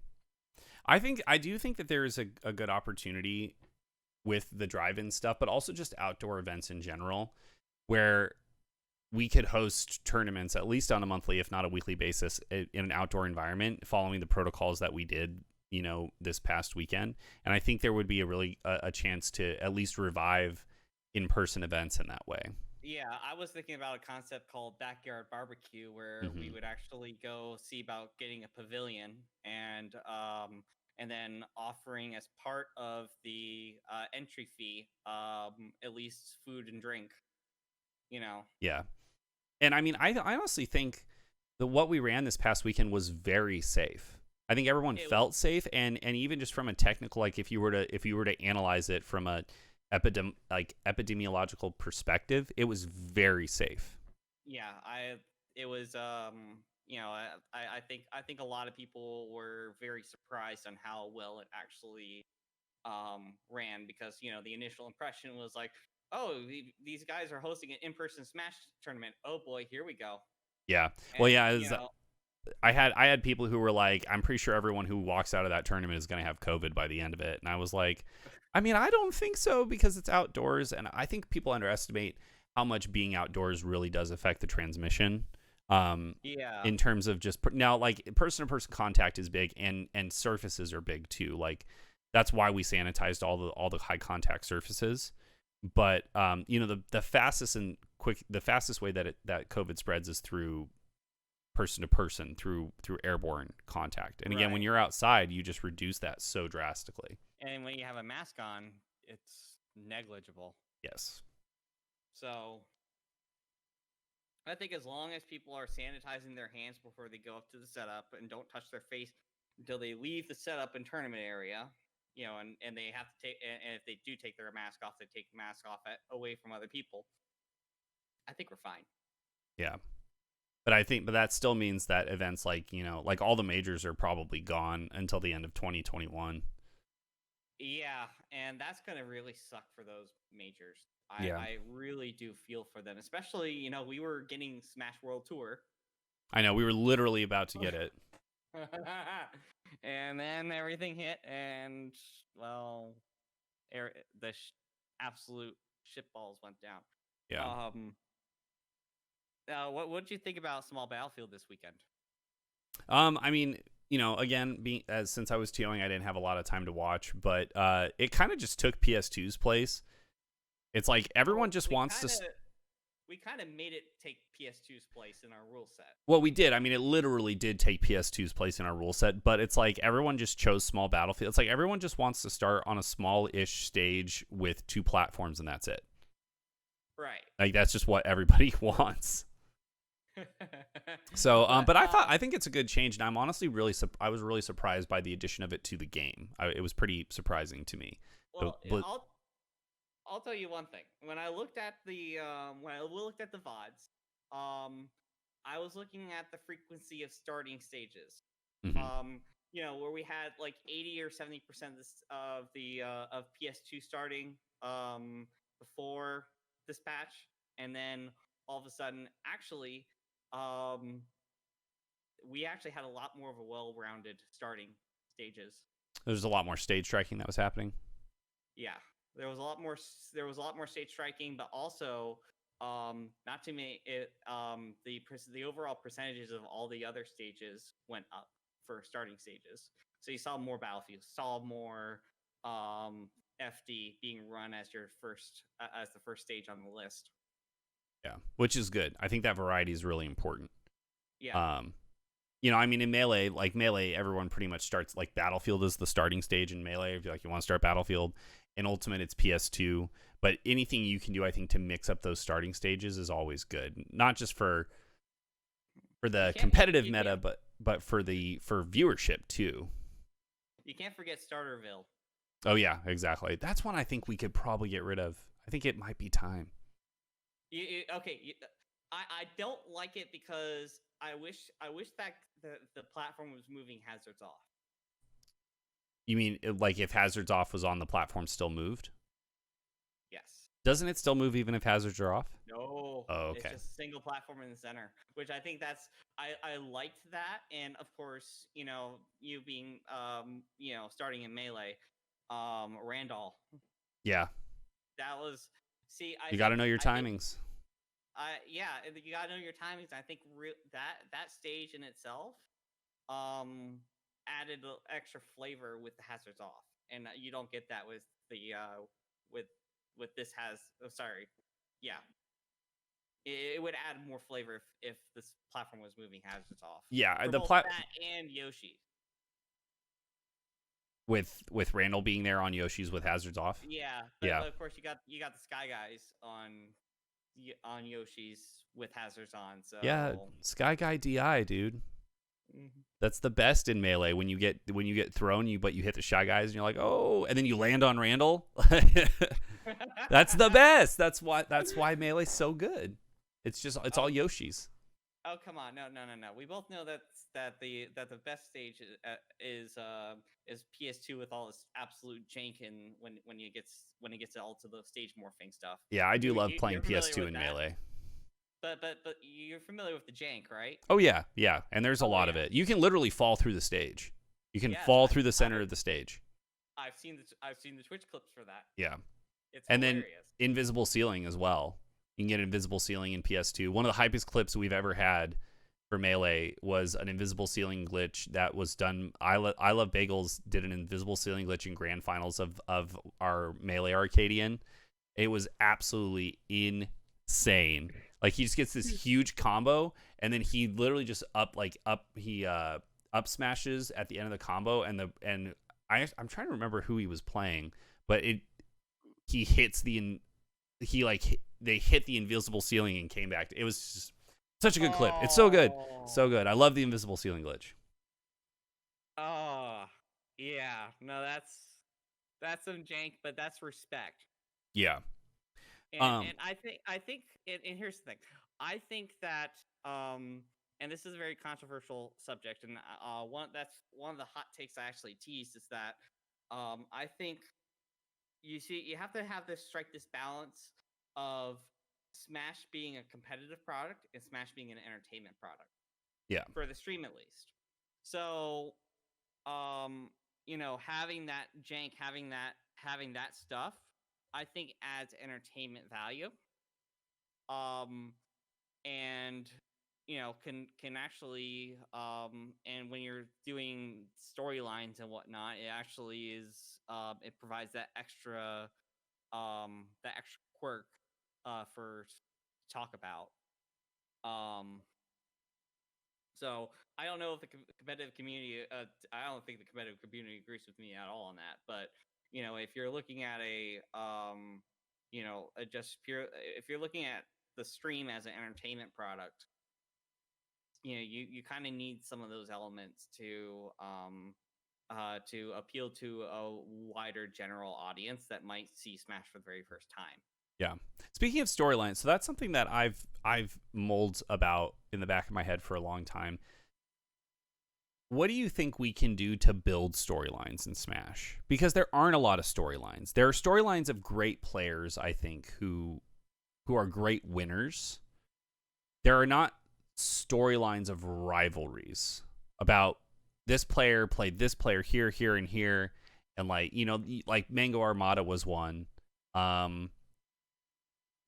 I do think that there is a good opportunity with the drive-in stuff, but also just outdoor events in general, where we could host tournaments at least on a monthly, if not a weekly basis, in an outdoor environment, following the protocols that we did, this past weekend. And I think there would be a chance to at least revive in-person events in that way. Yeah, I was thinking about a concept called backyard barbecue, where we Mm-hmm. would actually go see about getting a pavilion and then offering as part of the entry fee, at least food and drink. You know, Yeah, and I mean, I honestly think that what we ran this past weekend was very safe. I think everyone it felt safe, and even just from a technical, like if you were to analyze it from a epidemiological perspective, it was very safe. yeah, I it was I think a lot of people were very surprised on how well it actually ran, because the initial impression was like, oh, these guys are hosting an in-person Smash tournament. Oh boy, here we go. Yeah. Well, And yeah. I had people who were like, I'm pretty sure everyone who walks out of that tournament is going to have COVID by the end of it, and I was like, I mean, I don't think so because it's outdoors, and I think people underestimate how much being outdoors really does affect the transmission. Yeah. In terms of just now, like person to person contact is big, and surfaces are big too. Like that's why we sanitized all the high contact surfaces. But the fastest way that COVID spreads is through person to person, through airborne contact. And again, when Right. you're outside, you just reduce that so drastically. And when you have a mask on, it's negligible. Yes. So I think as long as people are sanitizing their hands before they go up to the setup and don't touch their face until they leave the setup and tournament area, and they have to take, and if they do take their mask off, they take the mask off away from other people. I think we're fine. Yeah. But that still means that events like all the majors are probably gone until the end of 2021. Yeah, and that's gonna really suck for those majors. Yeah. I really do feel for them, especially we were getting Smash World Tour. I know, we were literally about to get it. And then everything hit, and well, the absolute shitballs went down. Yeah. What did you think about Small Battlefield this weekend? I mean, again, since I was TOing, I didn't have a lot of time to watch, but it kind of just took PS2's place. It's like everyone just wants to. We kind of made it take PS2's place in our rule set. Well, we did. I mean, it literally did take PS2's place in our rule set, but it's like everyone just chose Small Battlefield. It's like everyone just wants to start on a small-ish stage with 2 platforms, and that's it. Right. Like that's just what everybody wants. So, but I think it's a good change, and I'm honestly I was really surprised by the addition of it to the game. It was pretty surprising to me. Well, I'll tell you one thing. When I looked at the VODs, I was looking at the frequency of starting stages. Mm-hmm. Where we had like 80 or 70% of PS2 starting before this patch, and then all of a sudden, actually, we actually had a lot more of a well-rounded starting stages. There's a lot more stage striking that was happening. Yeah, there was a lot more stage striking, but also not too many. The overall percentages of all the other stages went up for starting stages. So you saw more battlefields, saw more FD being run as the first stage on the list. Yeah, which is good. I think that variety is really important. Yeah. I mean, in Melee, everyone pretty much starts, like, Battlefield is the starting stage in Melee. If you want to start Battlefield. In Ultimate, it's PS2. But anything you can do, I think, to mix up those starting stages is always good. Not just for the competitive meta, but for viewership, too. You can't forget Starterville. Oh, yeah, exactly. That's one I think we could probably get rid of. I think it might be time. I don't like it because I wish that the platform was moving hazards off. You mean like if hazards off was on, the platform still moved? Yes. Doesn't it still move even if hazards are off? No. Oh, okay. It's just a single platform in the center, which I think I liked that, and of course, you being starting in Melee, Randall. Yeah. That was you got to know your timings. You gotta know your timings. I think that stage in itself added extra flavor with the hazards off, and you don't get that with the with this it would add more flavor if this platform was moving hazards off. Yeah, the that and Yoshi. With Randall being there on Yoshi's with hazards off. Yeah, but of course you got the Sky Guys on Yoshi's with hazards on. So yeah, Sky Guy DI, dude. Mm-hmm. That's the best in Melee when you get thrown, but you hit the Shy Guys and you're like, oh, and then you land on Randall. That's the best. That's why Melee's so good. It's all Yoshi's. Oh, come on, no. We both know that the best stage is PS2 with all this absolute jank and when it gets all to the stage morphing stuff. Yeah, I do love playing PS2 in Melee. But you're familiar with the jank, right? Oh yeah, and there's a lot of it. You can literally fall through the stage. You can fall through the center of the stage. I've seen the Twitch clips for that. Yeah, it's and hilarious. Then invisible ceiling as well. You can get an invisible ceiling in PS2. One of the hypest clips we've ever had for Melee was an invisible ceiling glitch that was done. I Love Bagels did an invisible ceiling glitch in grand finals of our Melee Arcadian. It was absolutely insane. Like he just gets this huge combo, and then he literally just up smashes at the end of the combo, and I'm trying to remember who he was playing, but he hits they hit the invisible ceiling and came back. It was just such a good clip. It's so good. So good. I love the invisible ceiling glitch. Oh, yeah. No, that's some jank, but that's respect. Yeah. And I think and here's the thing. I think that and this is a very controversial subject, and that's one of the hot takes I actually teased is that I think you have to have this strike this balance of Smash being a competitive product and Smash being an entertainment product. Yeah. For the stream at least. So having that jank, having that stuff, I think adds entertainment value. And can actually and when you're doing storylines and whatnot, it actually is it provides that extra quirk for to talk about. So I don't know if the competitive community. I don't think the competitive community agrees with me at all on that. But if you're looking at just pure, if you're looking at the stream as an entertainment product, you kind of need some of those elements to appeal to a wider general audience that might see Smash for the very first time. Yeah. Speaking of storylines, so that's something that I've mulled about in the back of my head for a long time. What do you think we can do to build storylines in Smash? Because there aren't a lot of storylines. There are storylines of great players, I think, who are great winners. There are not storylines of rivalries about this player played this player here, here, and here, and like Mango Armada was one.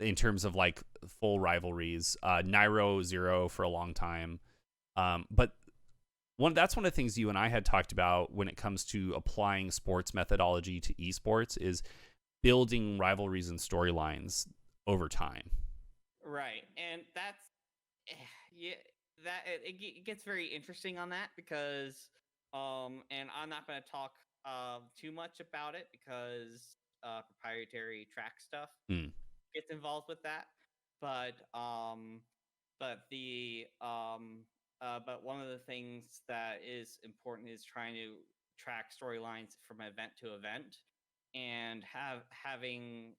In terms of like full rivalries, Nairo Zero for a long time, but that's one of the things you and I had talked about when it comes to applying sports methodology to esports is building rivalries and storylines over time. Right, and that's yeah, that it gets very interesting on that because and I'm not going to talk too much about it because proprietary track stuff gets involved with that, but but one of the things that is important is trying to track storylines from event to event and having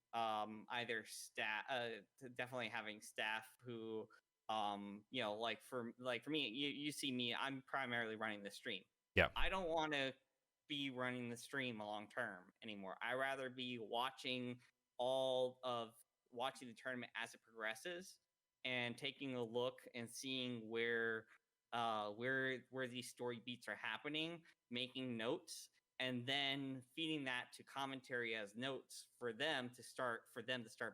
either staff definitely having staff who like for me, you see me, I'm primarily running the stream. Yeah. I don't want to be running the stream long term anymore. I rather be watching the tournament as it progresses and taking a look and seeing where these story beats are happening, making notes, and then feeding that to commentary as notes for them to start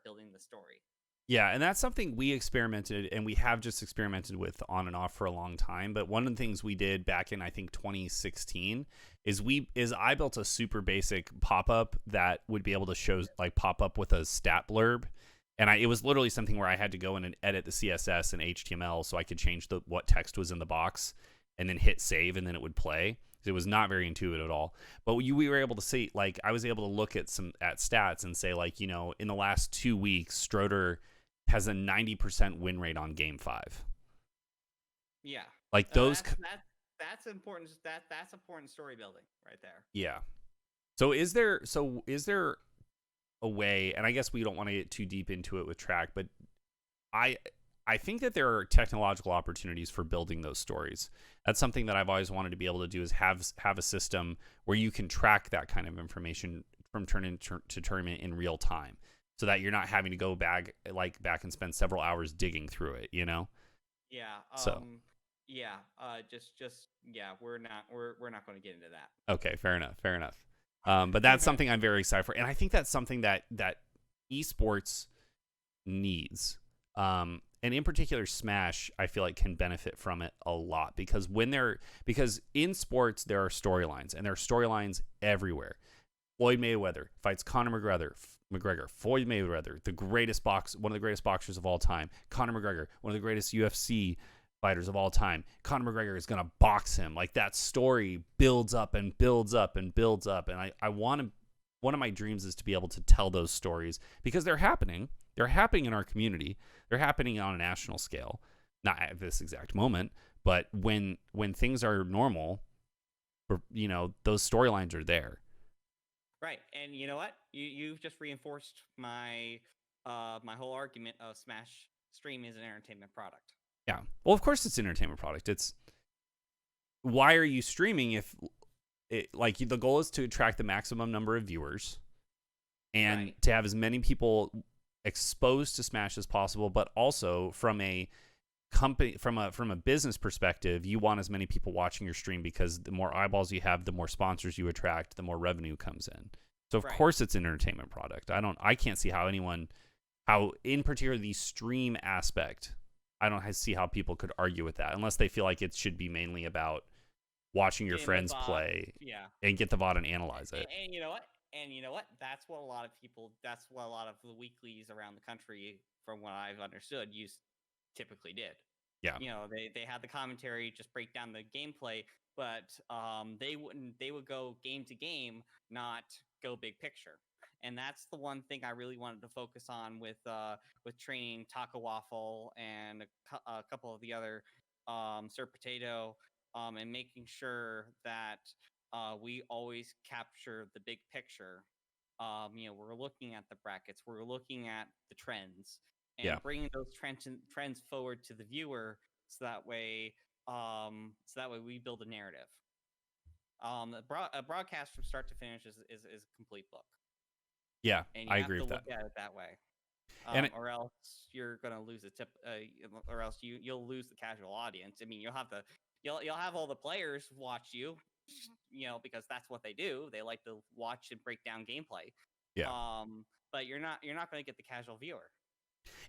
building the story. Yeah, and that's something we experimented and we have just experimented with on and off for a long time. But one of the things we did back in I think 2016 is I built a super basic pop-up that would be able to show like pop up with a stat blurb. And it was literally something where I had to go in and edit the CSS and HTML so I could change what text was in the box and then hit save and then it would play. It was not very intuitive at all. But we were able to see, like, I was able to look at stats and say, like, in the last 2 weeks, Stroder has a 90% win rate on game 5. Yeah. Like those that's important. That's important story building right there. Yeah. So is there a way, and I guess we don't want to get too deep into it with track, but I think that there are technological opportunities for building those stories. That's something that I've always wanted to be able to do is have a system where you can track that kind of information from tournament to tournament in real time, so that you're not having to go back and spend several hours digging through it. Yeah. So. Yeah. Yeah. We're not going to get into that. Okay. Fair enough. But that's something I'm very excited for, and I think that's something that esports needs. And in particular, Smash, I feel like can benefit from it a lot because because in sports there are storylines, and there are storylines everywhere. Floyd Mayweather fights Conor McGregor. Floyd Mayweather, one of the greatest boxers of all time. Conor McGregor, one of the greatest UFC fighters of all time. Conor McGregor is going to box him. Like, that story builds up and builds up and builds up. And I want to, one of my dreams is to be able to tell those stories because they're happening. They're happening in our community. They're happening on a national scale. Not at this exact moment, but when things are normal, those storylines are there. Right, and you know what? You've just reinforced my my whole argument of Smash Stream is an entertainment product. Yeah. Well, of course it's an entertainment product. It's why are you streaming if the goal is to attract the maximum number of viewers and to have as many people exposed to Smash as possible, but also from a company from a business perspective, you want as many people watching your stream because the more eyeballs you have, the more sponsors you attract, the more revenue comes in. So of course it's an entertainment product. I can't see how in particular the stream aspect, I don't see how people could argue with that unless they feel like it should be mainly about watching your friends play and get the VOD and analyze it. And you know what? That's what a lot of the weeklies around the country, from what I've understood, typically did. Yeah. They had the commentary just break down the gameplay, but they would go game to game, not go big picture. And that's the one thing I really wanted to focus on with training Taco Waffle and a couple of the other Sir Potato, and making sure that we always capture the big picture. We're looking at the brackets, we're looking at the trends, and bringing those trends forward to the viewer, so that way we build a narrative. A broadcast from start to finish is a complete book. Yeah, and I agree with that. Look at it that way, or else you're gonna lose or else you'll lose the casual audience. I mean, you'll have all the players watch you, because that's what they do. They like to watch and break down gameplay. Yeah. But you're not going to get the casual viewer.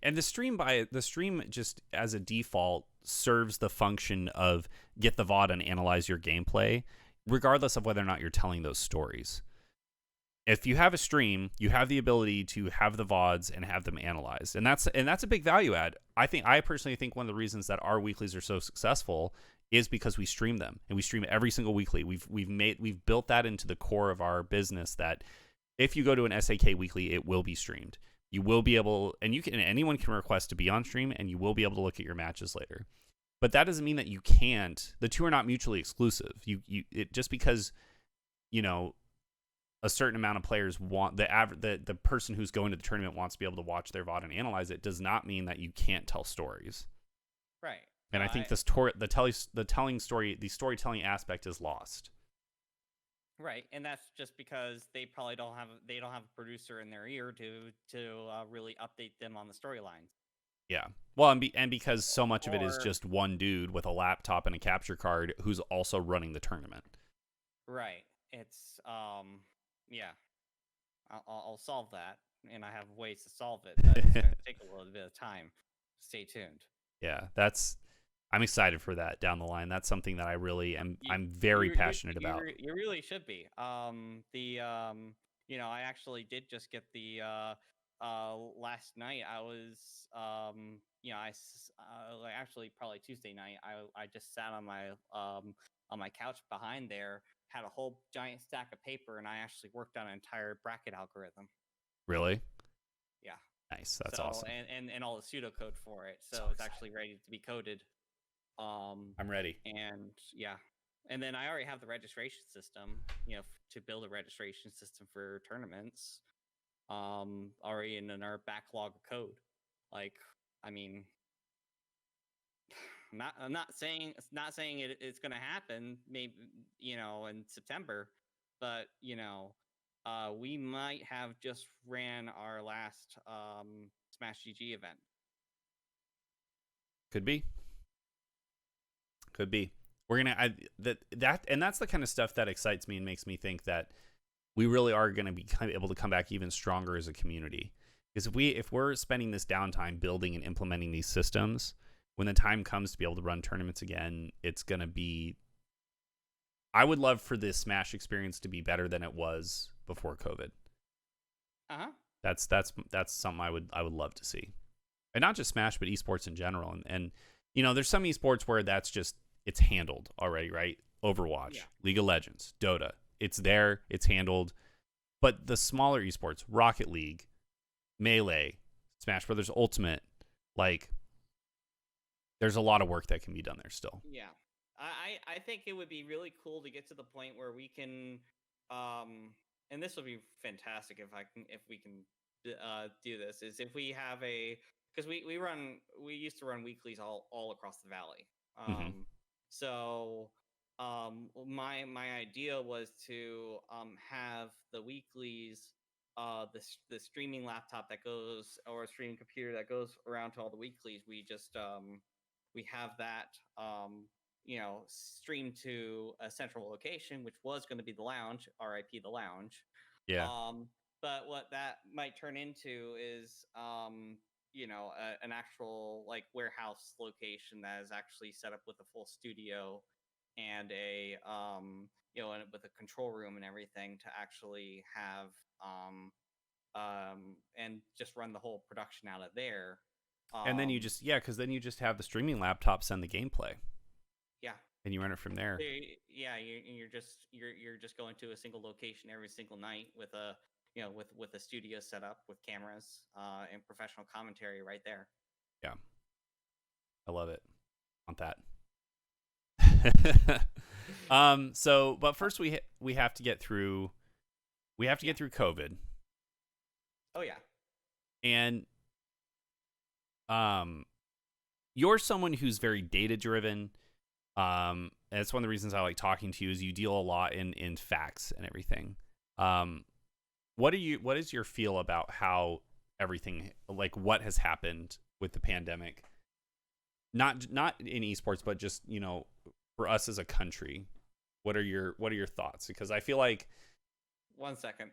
And the stream just as a default serves the function of get the VOD and analyze your gameplay, regardless of whether or not you're telling those stories. If you have a stream, you have the ability to have the VODs and have them analyzed, and that's a big value add. I personally think one of the reasons that our weeklies are so successful is because we stream them, and we stream every single weekly. We've built that into the core of our business, that if you go to an SAK weekly, it will be streamed. You will be able, and anyone can request to be on stream, and you will be able to look at your matches later. But that doesn't mean that you can't. The two are not mutually exclusive. Just because, a certain amount of players want the person who's going to the tournament wants to be able to watch their VOD and analyze it, does not mean that you can't tell stories. Right. And I think the storytelling aspect is lost. Right, and that's just because they probably don't have a producer in their ear to really update them on the storylines. Yeah, well, and because so much of it is just one dude with a laptop and a capture card who's also running the tournament. Right. It's I'll solve that, and I have ways to solve it, but it's going to take a little bit of time. Stay tuned. Yeah, I'm excited for that down the line. That's something that I really I'm very passionate about. You really should be. I actually did just get the last night. I was actually probably Tuesday night. I just sat on my couch behind there, had a whole giant stack of paper, and I actually worked on an entire bracket algorithm. Really? Yeah. Nice. That's awesome. And all the pseudocode for it, so it's actually ready to be coded. I'm ready. And and then I already have the registration system, to build a registration system for tournaments, already in our backlog of code. I'm not saying it's going to happen, maybe, in September, but we might have just ran our last Smash GG event. Could be. We're gonna and that's the kind of stuff that excites me and makes me think that we really are going to be able to come back even stronger as a community. Because if we're spending this downtime building and implementing these systems, when the time comes to be able to run tournaments again, it's going to be. I would love for this Smash experience to be better than it was before COVID. Uh-huh. That's something I would love to see, and not just Smash, but esports in general. And there's some esports where that's just it's handled already, right? Overwatch, Yeah. League of Legends, Dota, it's there, it's handled. But the smaller esports, Rocket League, Melee, Smash Brothers Ultimate, like there's a lot of work that can be done there still. Yeah. I think it would be really cool to get to the point where we can and this would be fantastic if we can do this, is if we have a, because we used to run weeklies all across the valley. Mm-hmm. So my idea was to have the weeklies, the streaming laptop that goes, or a streaming computer that goes around to all the weeklies. We have that streamed to a central location, which was going to be the lounge, RIP the lounge. Yeah. But what that might turn into is an actual like warehouse location that is actually set up with a full studio and a and with a control room and everything to actually have and just run the whole production out of there. And then because then you just have the streaming laptop send the gameplay. Yeah. And you run it from there. Yeah, you're just going to a single location every single night with a with a studio set up with cameras and professional commentary right there. Yeah, I love it. Want that. So, but first we have to get through. We have to get through COVID. Oh yeah. And you're someone who's very data driven. And it's one of the reasons I like talking to you is you deal a lot in facts and everything. What is your feel about how everything, like what has happened with the pandemic? Not in esports, but just, for us as a country. What are your thoughts? Because I feel like 1 second.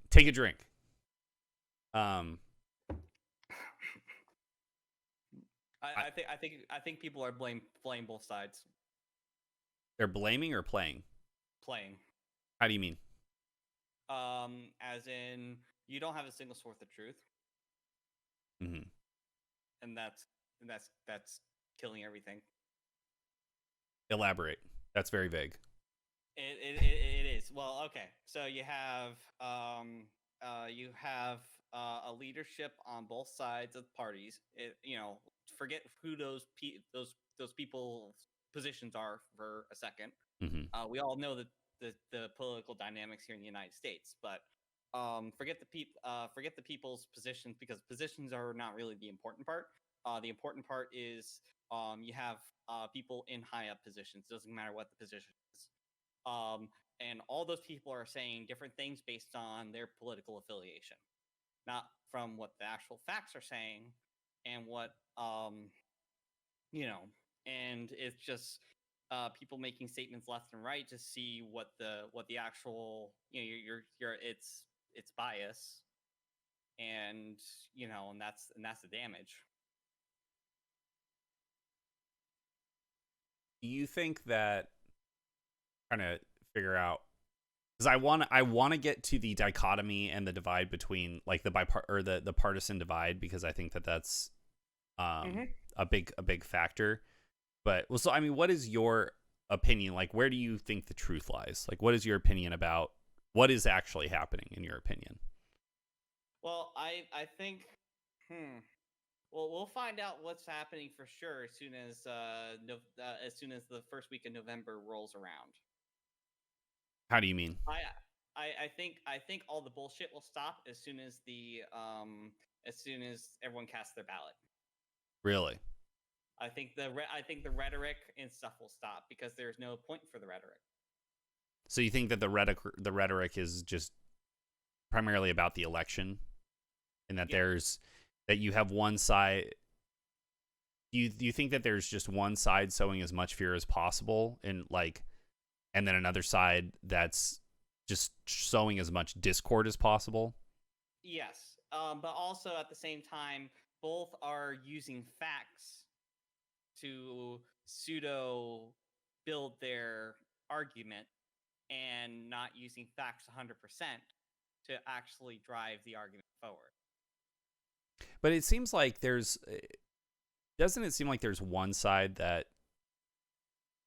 Take a drink. I think people are playing both sides. They're blaming or playing? Playing. How do you mean? As in, you don't have a single source of truth. Mm-hmm. And that's killing everything. Elaborate. That's very vague. It is. Well, okay. So you have a leadership on both sides of parties. Forget who those people's positions are for a second. Mm-hmm. We all know the political dynamics here in the United States, but forget the people's positions, because positions are not really the important part. The important part is you have people in high up positions. Doesn't matter what the position is. And all those people are saying different things based on their political affiliation, not from what the actual facts are saying, and what and it's just people making statements left and right to see what the actual it's bias, and and that's the damage. Do you think that, trying to figure out, because I want to get to the dichotomy and the divide between like the the partisan divide, because I think that's a big factor. But so I mean, what is your opinion? Like, where do you think the truth lies? Like, what is your opinion about what is actually happening in your opinion? Well, I think well, we'll find out what's happening for sure as soon as the first week of November rolls around. How do you mean? I think all the bullshit will stop as soon as everyone casts their ballot. Really? I think the rhetoric and stuff will stop, because there's no point for the rhetoric. So you think that the rhetoric is just primarily about the election, and that that you have one side? Do you think that there's just one side sowing as much fear as possible, and then another side that's just sowing as much discord as possible? Yes. but also at the same time, both are using facts to pseudo build their argument and not using facts 100% to actually drive the argument forward. But it seems like doesn't it seem like there's one side that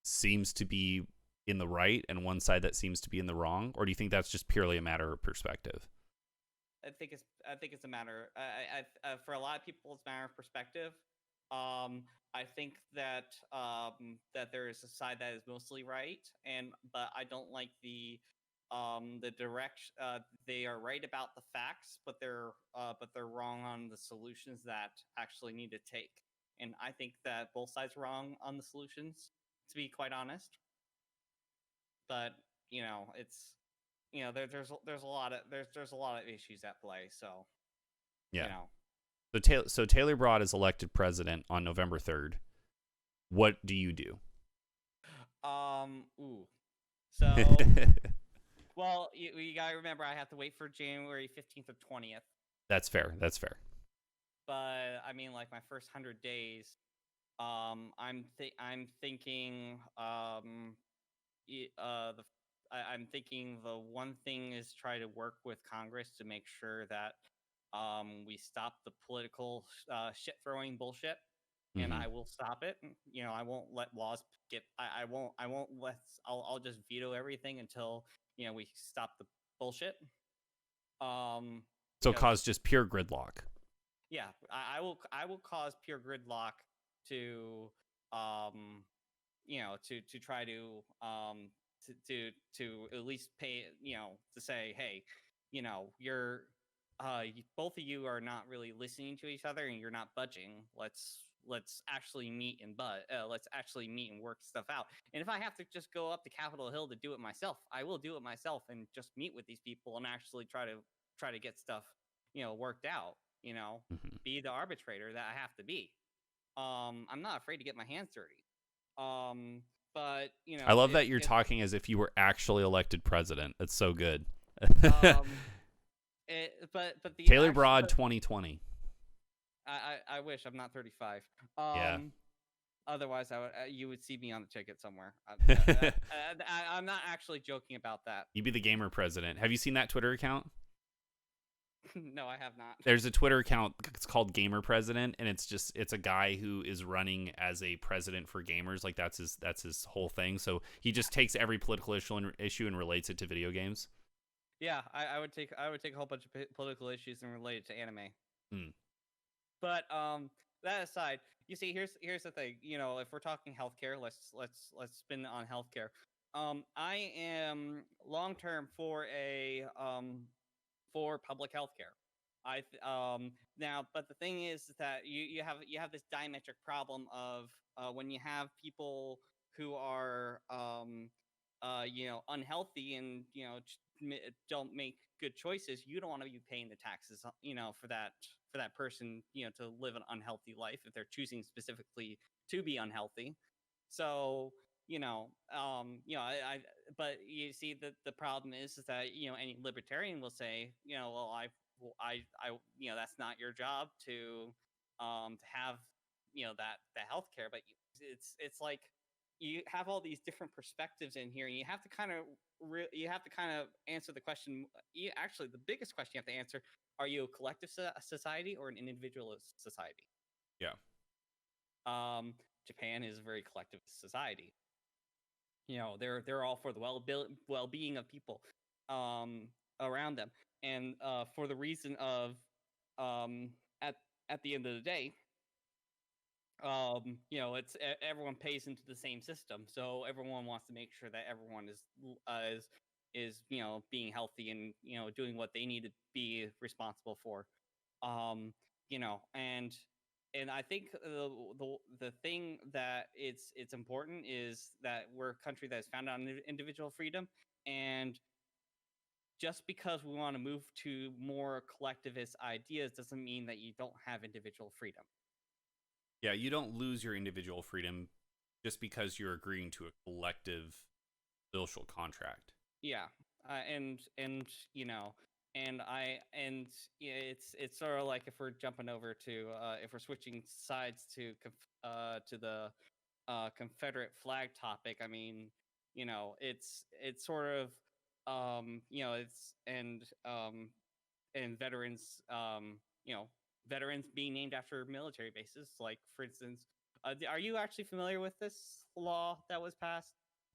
seems to be in the right and one side that seems to be in the wrong? Or do you think that's just purely a matter of perspective? I think it's a matter. For a lot of people, it's a matter of perspective. I think that that there is a side that is mostly right, but I don't like the direction. They are right about the facts, but they're wrong on the solutions that actually need to take. And I think that both sides are wrong on the solutions, to be quite honest. But it's there's a lot of there's a lot of issues at play. So Yeah. you know, So Taylor Broad is elected president on November 3rd. What do you do? ooh. So, well, you gotta remember, I have to wait for January 15th or 20th. That's fair. That's fair. But I mean, like my first 100 days, I'm thinking, I'm thinking the one thing is try to work with Congress to make sure that we stop the political shit throwing bullshit, and Mm-hmm. I will stop it. I won't let laws get. I won't let. I'll just veto everything until we stop the bullshit. So Because cause just pure gridlock. yeah, I will cause pure gridlock to to try to at least pay, to say, hey, you're both of you are not really listening to each other and you're not budging. Let's actually meet and let's actually meet and work stuff out. And if I have to just go up to Capitol Hill to do it myself, I will do it myself and just meet with these people and actually try to get stuff worked out. Mm-hmm. Be the arbitrator that I have to be. I'm not afraid to get my hands dirty. But I love that you're if talking as if you were actually elected president. That's so good. um, but the Taylor actual, Broad 2020. I wish I'm not 35. Yeah. Otherwise, you would see me on the ticket somewhere. I'm not actually joking about that. You'd be the gamer president. Have you seen that Twitter account? No, I have not. There's a Twitter account. It's called Gamer President, and it's a guy who is running as a president for gamers. Like that's his whole thing. So he just takes every political issue and relates it to video games. Yeah, I would take a whole bunch of political issues and relate it to anime. Hmm. But that aside, you see, here's the thing. If we're talking healthcare, let's spin on healthcare. I am long term for public health care. Now, but the thing is that you have this diametric problem of when you have people who are unhealthy and don't make good choices. You don't want to be paying the taxes for that person to live an unhealthy life if they're choosing specifically to be unhealthy. So but you see that the problem is that any libertarian will say, well, that's not your job to have that healthcare. But it's like you have all these different perspectives in here, and you have to kind of answer the question. Actually, the biggest question you have to answer: are you a collective society or an individualist society? Yeah. Japan is a very collectivist society. They're all for the well-being of people around them, and for the reason of at the end of the day, it's everyone pays into the same system, so everyone wants to make sure that everyone is being healthy and doing what they need to be responsible for. um and I think the thing that it's important is that we're a country that is founded on individual freedom, and just because we want to move to more collectivist ideas doesn't mean that you don't have individual freedom. Yeah, you don't lose your individual freedom just because you're agreeing to a collective social contract. Yeah, and and yeah, it's sort of like if we're jumping over to if we're switching sides to the Confederate flag topic. I mean, it's sort of it's and veterans veterans being named after military bases. Like for instance, are you actually familiar with this law that was passed?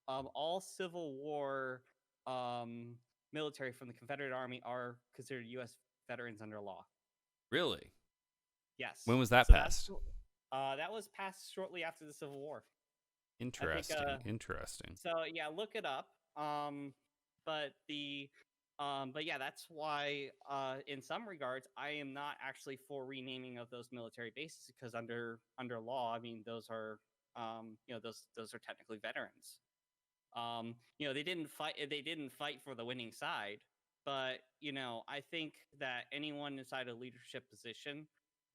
All Civil War um, military from the Confederate Army are considered U.S. veterans under law. Really? Yes. When was that So passed? that was passed shortly after the Civil War. I think Interesting. so. Yeah, look it up. But the but yeah, that's why in some regards I am not actually for renaming of those military bases because under law, I mean those are those are technically veterans. They didn't fight for the winning side, but I think that anyone inside a leadership position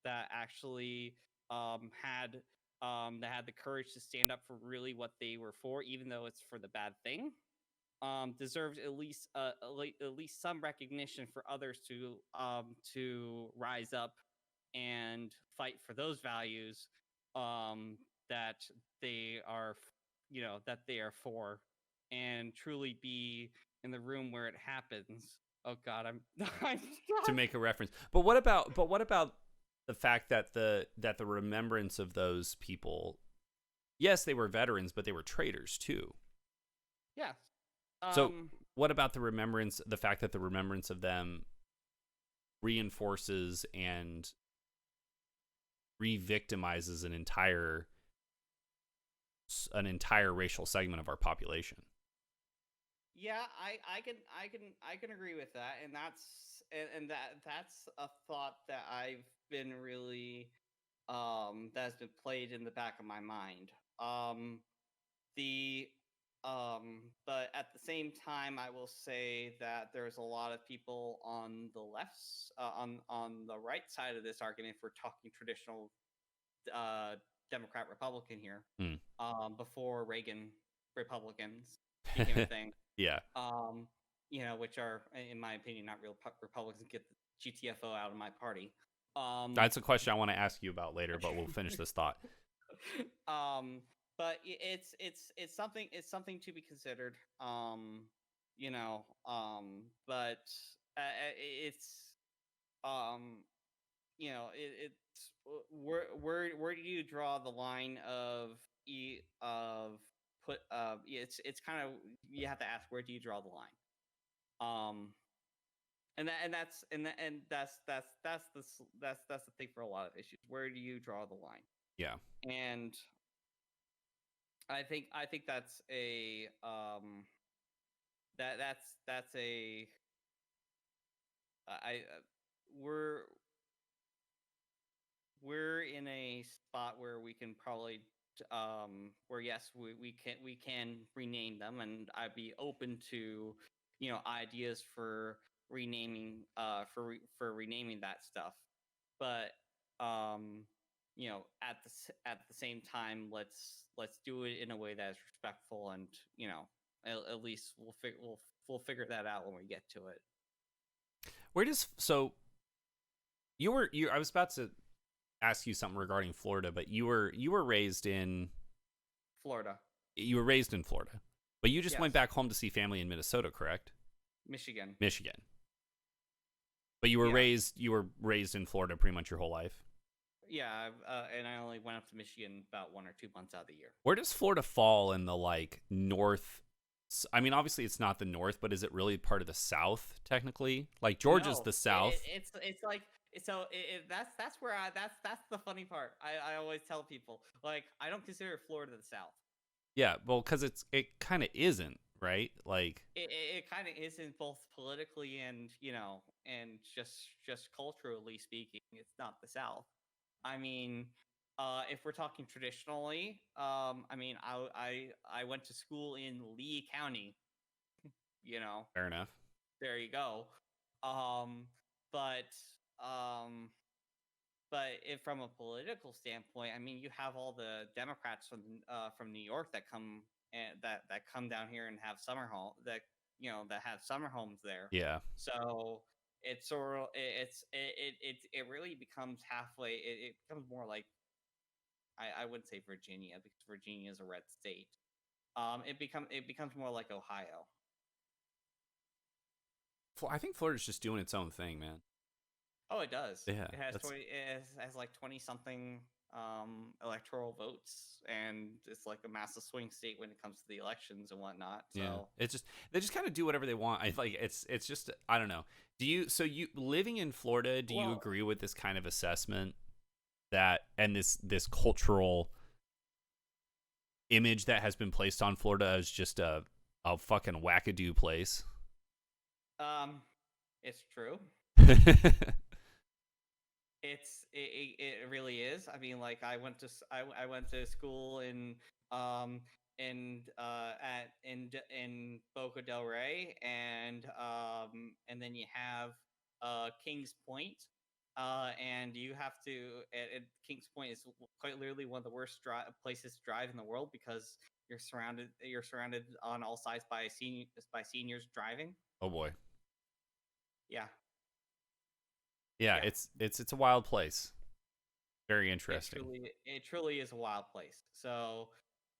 that actually had that had the courage to stand up for really what they were for, even though it's for the bad thing, deserves at least some recognition for others to rise up and fight for those values that they are that they are for, and truly be in the room where it happens. Oh God, I'm To make a reference. But what about the fact that the remembrance of those people, yes, they were veterans, but they were traitors too. yeah. So Um, what about the fact that the remembrance of them reinforces and re-victimizes an entire racial segment of our population? yeah, I can agree with that, and that's a thought that I've been really that's been played in the back of my mind. The But at the same time, I will say that there's a lot of people on the on the right side of this argument, if we're talking traditional uh, Democrat Republican here, Hmm. before Reagan Republicans became a thing. Yeah. Um, which are, in my opinion, not real Republicans. Get the GTFO out of my party. Um, That's a question I want to ask you about later, but we'll finish this thought. um, but it's something to be considered. But it's um, it's where do you draw the line of put it's kind of, you have to ask, where do you draw the line? Um, that's the thing for a lot of issues. Where do you draw the line? Yeah. And I think that's a that's a I we're in a spot where we can probably where yes, we can rename them, and I'd be open to ideas for renaming for renaming that stuff. But at the same time, let's do it in a way that is respectful, and at least we'll figure that out when we get to it. Where does so you I was about to ask you something regarding Florida, but you were raised in Florida. you were raised in Florida, but you just went Yes. back home to see family in Minnesota, correct? Michigan. Michigan. But Yeah. you were raised in Florida pretty much your whole life. Yeah, and I only went up to Michigan about 1 or 2 months out of the year. Where does Florida fall in the like north? I mean, obviously it's not the north, but is it really part of the south technically? Like Georgia's No, the south. it's like that's where that's the funny part. I always tell people, like, I don't consider Florida the South. Yeah, well, because it kind of isn't, right? Like, It kind of isn't, both politically and and just culturally speaking. It's not the South. I mean, if we're talking traditionally, I mean, I went to school in Lee County. You know, fair enough. there you go. Um, but um, but if from a political standpoint, I mean, you have all the Democrats from New York that come and that come down here and have summer home that that have summer homes there. Yeah. So it's sort of it really becomes halfway. It becomes more like I wouldn't say Virginia because Virginia is a red state. It becomes more like Ohio. I think Florida's just doing its own thing, man. Oh, it does. Yeah, It has that's 20. It has like 20 something electoral votes, and it's like a massive swing state when it comes to the elections and whatnot. yeah. So, It's just they just kind of do whatever they want. I like it's just I don't know. Do you so you living in Florida? Do you well, agree with this kind of assessment that and this cultural image that has been placed on Florida as just a fucking wackadoo place? um, it's true. It really is. I mean, like I went to school um in Boca del Rey, and then you have Kings Point, and you have to Kings Point is quite literally one of the worst places to drive in the world because you're surrounded on all sides by seniors driving. Oh boy. Yeah, Yeah, yeah. it's a wild place. Very interesting. It truly is a wild place. So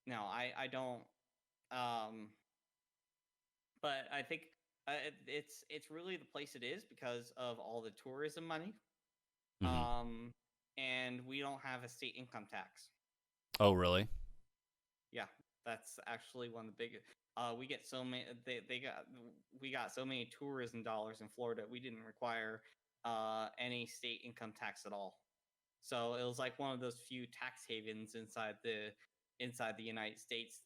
no, I don't. Um, but I think it's really the place it is because of all the tourism money. Hmm. Um, and we don't have a state income tax. Oh, really? Yeah, that's actually one of the biggest. We get so many. We got so many tourism dollars in Florida. We didn't require any state income tax at all. So it was like one of those few tax havens inside the United States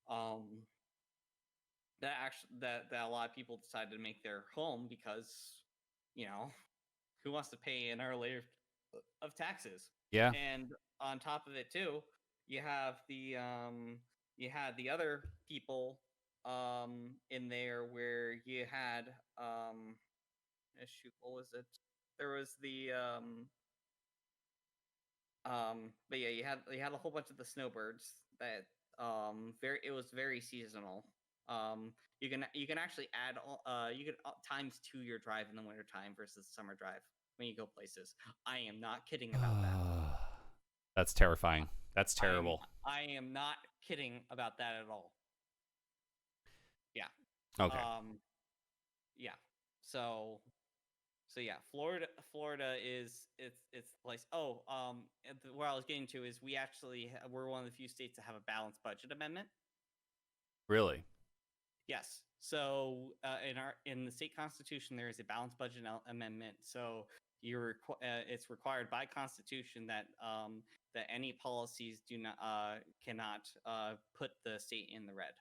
um that a lot of people decided to make their home because you know who wants to pay an hour layer of taxes. Yeah. And on top of it too, you have you had the other people in there where you had shoot, what was it? There was the but yeah, you had a whole bunch of the snowbirds that very it was very seasonal. You can actually add you can times two your drive in the winter time versus summer drive when you go places. I am not kidding about that. That's terrifying. That's I am terrible. I am not kidding about that at all. Yeah. Okay. Um yeah. So yeah, Florida is it's the place. Oh, where I was getting to is we're one of the few states that have a balanced budget amendment. Really? Yes. So in the state constitution, there is a balanced budget amendment. So it's required by constitution that any policies do not cannot put the state in the red.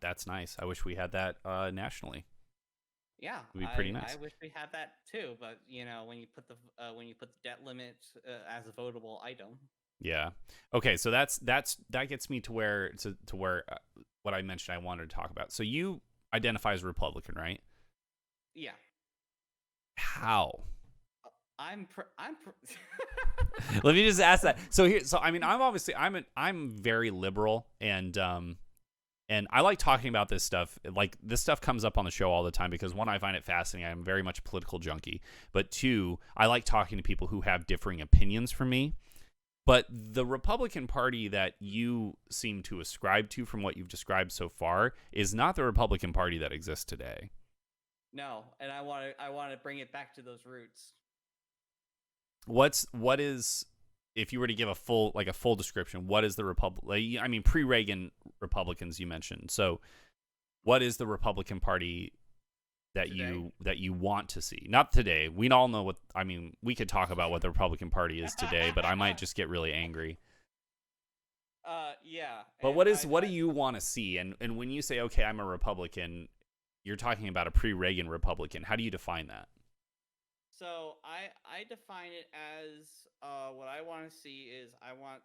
That's nice. I wish we had that nationally. Yeah, It'd be pretty I nice. wish we had that too, but when you put the debt limit as a votable item. Yeah. Okay, so that gets me to where what I mentioned I wanted to talk about. So you identify as Republican, right? Yeah, How? I'm Let me just ask that. So I mean, I'm very liberal and I like talking about this stuff. Like this stuff comes up on the show all the time because one, I find it fascinating. I'm very much a political junkie, but two, I like talking to people who have differing opinions from me. But the Republican Party that you seem to ascribe to, from what you've described so far, is not the Republican Party that exists today. No, and I want to bring it back to those roots. What is, if you were to give a full description, what is the Republic? I mean, pre-Reagan Republicans you mentioned. So, what is the Republican Party that Today. you want to see? Not today. We all know what. I mean, we could talk about what the Republican Party is today, but I might just get really angry. Yeah, But and what do you want to see? And when you say, okay, I'm a Republican, you're talking about a pre-Reagan Republican. How do you define that? so I define it as what I want to see is I want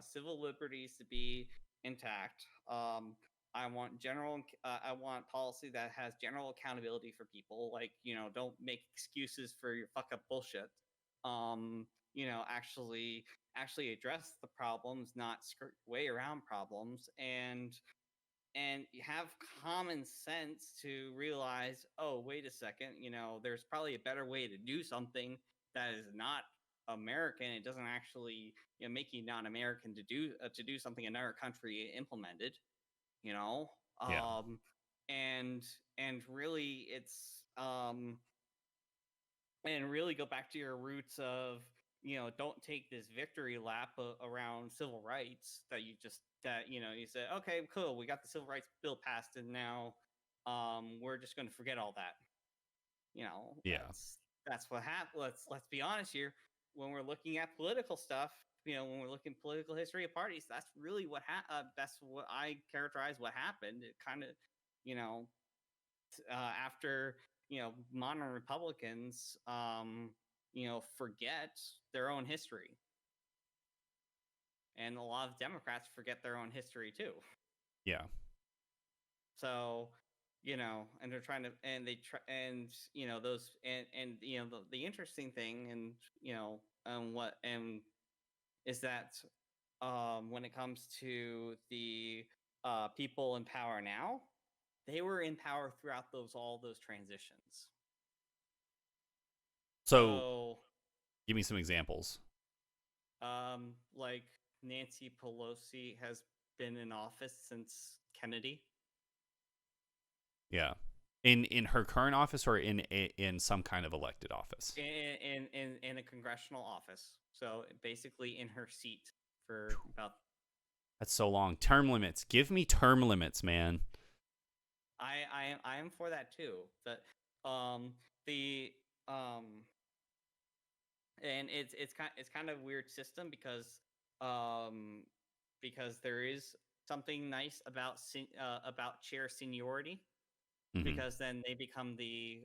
civil liberties to be intact. I want policy that has general accountability for people. Like don't make excuses for your fuck up bullshit. Actually address the problems, not skirt way around problems, you have common sense to realize, oh, wait a second, there's probably a better way to do something that is not American. It doesn't actually make you non-American to do something another country implemented. You know, Yeah. and really and really go back to your roots of don't take this victory lap around civil rights that you said, okay, cool, we got the civil rights bill passed, and now we're just going to forget all that. Yeah. That's what happened. Let's be honest here. When we're looking at political stuff, when we're looking at political history of parties, that's really that's what I characterize what happened. It kind of, you know, after modern Republicans, forget their own history, and a lot of Democrats forget their own history too. Yeah. So, and they're trying to, and they try, and those, and the interesting thing, and what and is that when it comes to the people in power now, they were in power throughout all those transitions. So So, give me some examples. like Nancy Pelosi has been in office since Kennedy. Yeah. In her current office or in some kind of elected office? In a congressional office. So basically in her seat for about. That's so long. Term limits. Give me term limits, man. I am for that too. But the and it's kind of a weird system because there is something nice about chair seniority, Mm-hmm. because then they become the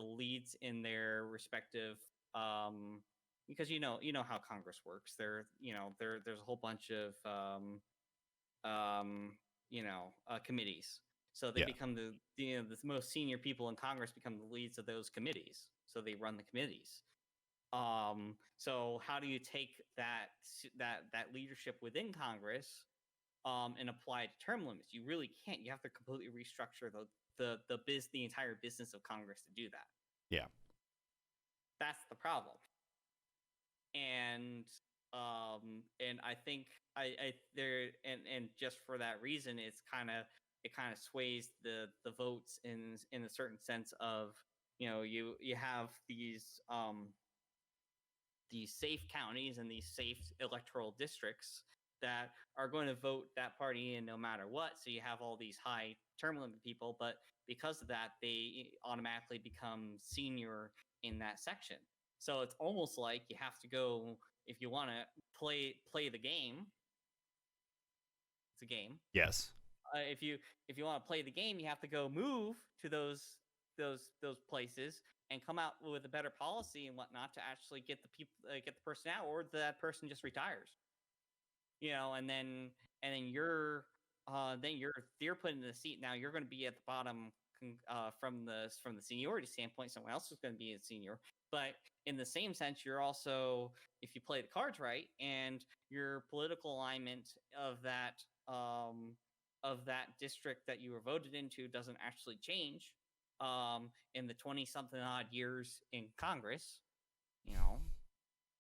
leads in their respective, because how Congress works. There's a whole bunch of committees. So they Yeah. become the most senior people in Congress become the leads of those committees. So they run the committees. So how do you take that leadership within Congress and apply it to term limits? You really can't. You have to completely restructure the entire business of Congress to do that. Yeah. That's the problem. And I think I there and just for that reason, it kind of sways the votes in a certain sense of, you have these safe counties and these safe electoral districts that are going to vote that party in no matter what. So you have all these high term limit people, but because of that, they automatically become senior in that section. So it's almost like you have to go, if you want to play the game. It's a game. Yes. If you want to play the game, you have to go move to those places and come out with a better policy and whatnot to actually get the person out, or that person just retires. And then you're put in the seat. Now you're going to be at the bottom, from the seniority standpoint. Someone else is going to be a senior, but in the same sense, you're also, if you play the cards right and your political alignment of that district that you were voted into doesn't actually change in the 20 something odd years in Congress, you know,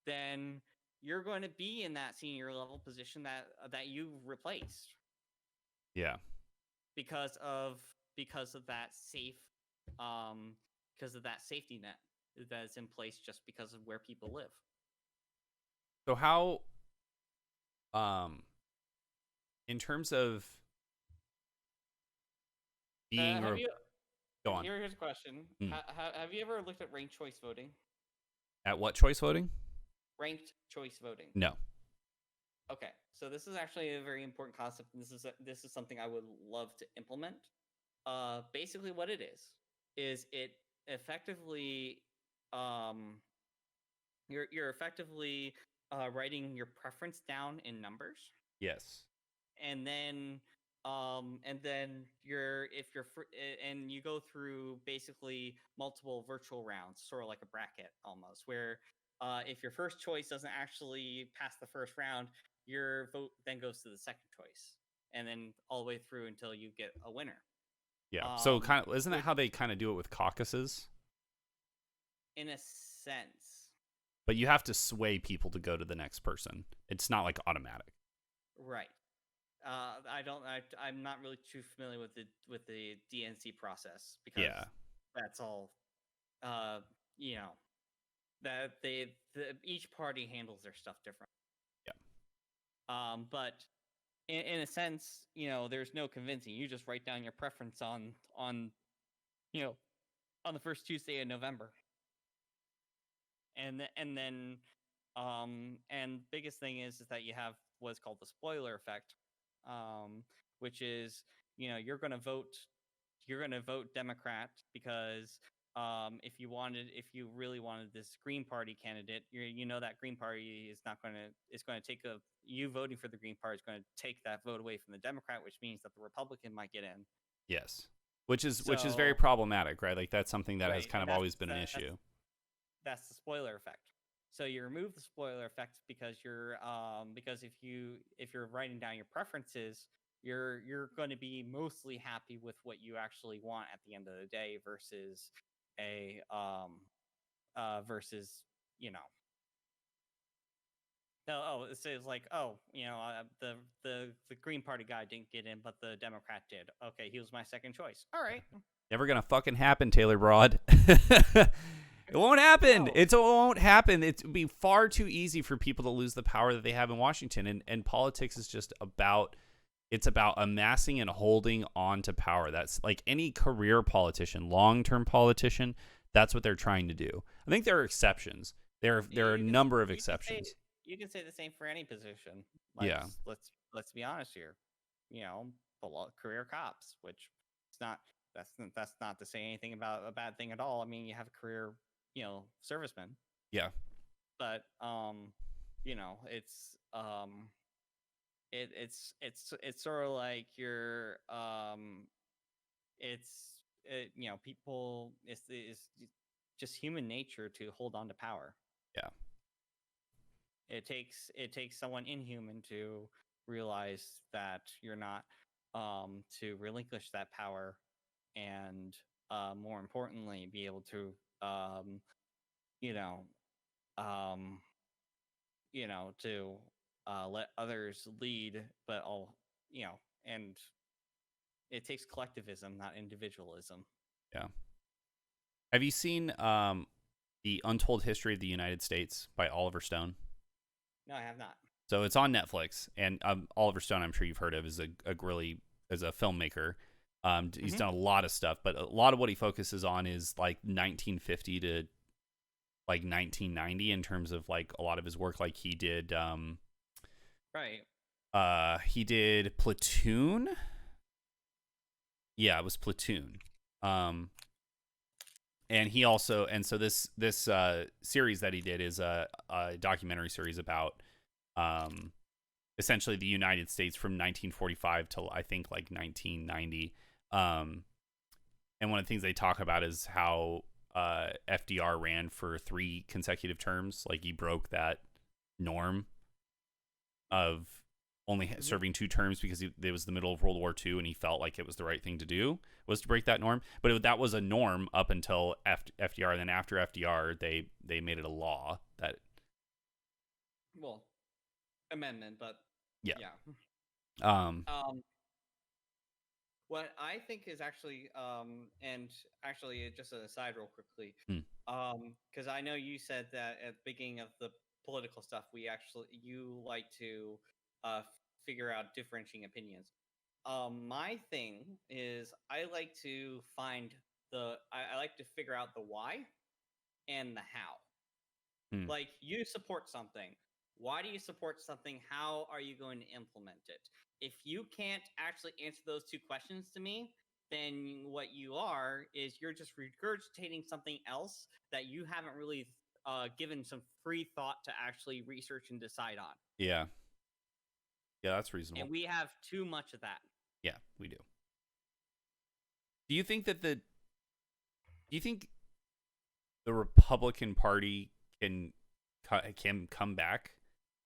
then you're going to be in that senior level position that you replaced Yeah. because of that because of that safety net that is in place just because of where people live. So how um in terms of being Have you? go on. Here's a question: Mm. Have you ever looked at ranked choice voting? At what choice voting? Ranked choice voting. No. Okay, so this is actually a very important concept, and this is something I would love to implement. Basically, what it is it effectively, um, you're effectively writing your preference down in numbers, Yes. and then and you go through basically multiple virtual rounds, sort of like a bracket almost, where if your first choice doesn't actually pass the first round, your vote then goes to the second choice. and then all the way through until you get a winner. Yeah. So kind of isn't that Which, how they kind of do it with caucuses? in a sense, But you have to sway people to go to the next person. It's not like automatic. right. I don't. I'm not really too familiar with the DNC process because Yeah. that's all. Uh, you know that each party handles their stuff different. Yeah. But in a sense, there's no convincing. You just write down your preference on you know on the first Tuesday in November, and then and biggest thing is that you have what's called the spoiler effect, which is you're going to vote Democrat because if you really wanted this Green Party candidate, that Green Party is going to take you voting for the Green Party is going to take that vote away from the Democrat, which means that the Republican might get in. Yes. Which is very So problematic, right? Like that's something that has right, kind and of always been an issue. that's the spoiler effect. So you remove the spoiler effect because if you're writing down your preferences, you're going to be mostly happy with what you actually want at the end of the day versus a versus you know it's like, the Green Party guy didn't get in, but the Democrat did. Okay, he was my second choice. All right. Never gonna fucking happen, Taylor Broad. It won't happen. No. It won't happen. It'd be far too easy for people to lose the power that they have in Washington. And politics is just about amassing and holding on to power. That's like any career politician, long-term politician. That's what they're trying to do. I think there are exceptions. There are a number of exceptions. You can say the same for any position. Yeah. Let's be honest here. Career cops, which it's not. That's not to say anything about a bad thing at all. I mean, you have a career, servicemen. Yeah. But it's it's sort of like people. It's just human nature to hold on to power. Yeah. It takes someone inhuman to realize that you're not, to relinquish that power, and more importantly be able to you know um to let others lead, but and it takes collectivism, not individualism. Yeah. Have you seen The Untold History of the United States by Oliver Stone? No, I have not. So it's on Netflix, and Oliver Stone, I'm sure you've heard of, is a filmmaker. He's done a lot of stuff, but a lot of what he focuses on is like 1950 to like 1990 in terms of like a lot of his work. Like he did, he did Platoon. Yeah, it was Platoon. And he also, and so this series that he did is a documentary series about essentially the United States from 1945 till I think like 1990. And one of the things they talk about is how FDR ran for 3 consecutive terms. Like he broke that norm of only serving 2 terms because it was the middle of World War II, and he felt like it was the right thing to do, was to break that norm. But that was a norm up until FDR. And then after FDR, they made it a law that... Well, amendment, but yeah. What I think is actually, and actually, just an aside real quickly, because I know you said that at the beginning of the political stuff, you like to figure out differentiating opinions. My thing is I like to I like to figure out the why and the how. Like, you support something. Why do you support something? How are you going to implement it? If you can't actually answer those 2 questions to me, then what you are is you're just regurgitating something else that you haven't really given some free thought to actually research and decide on. Yeah, that's reasonable. And we have too much of that. Yeah, we do. Do you think the Republican Party can come back?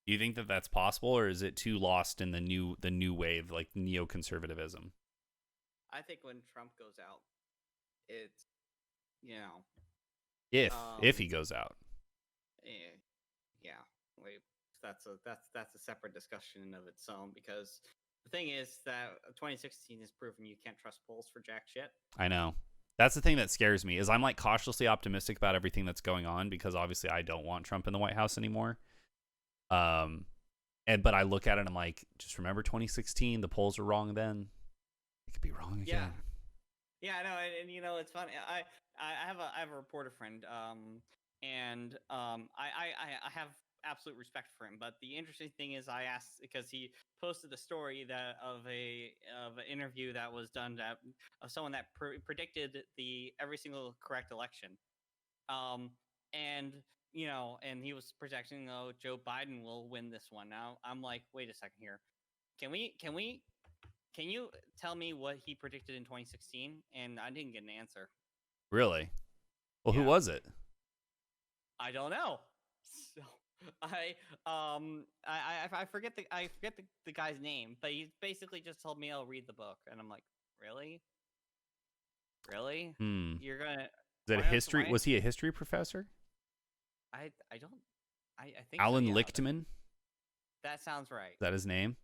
Do Do you think that that's possible, or is it too lost in the new wave, like neoconservatism? I think when Trump goes out, it's you know, If um, he goes out. eh, yeah, wait, that's a separate discussion in of its own because the thing is that 2016 has proven you can't trust polls for jack shit. I know. That's the thing that scares me is I'm like cautiously optimistic about everything that's going on because obviously I don't want Trump in the White House anymore. Um, but I look at it and I'm like, just remember 2016, the polls were wrong then. It could be wrong Yeah, again. yeah, I know, and it's funny. I have a reporter friend, and I have absolute respect for him. But the interesting thing is, I asked because he posted a story that of an interview that was done of someone that predicted the every single correct election, um, and and he was projecting, oh, Joe Biden will win this one. Now I'm like, wait a second here, can you tell me what he predicted in 2016? And I didn't get an answer. Really? Well, who Yeah, was it? I don't know. So I forget the guy's name, but he basically just told me, "I'll read the book," and I'm like, really, really, Hmm. you're gonna Is that a history? Was he a history professor? I don't I think so. Alan Yeah, Lichtman? Is that sounds right. that his name?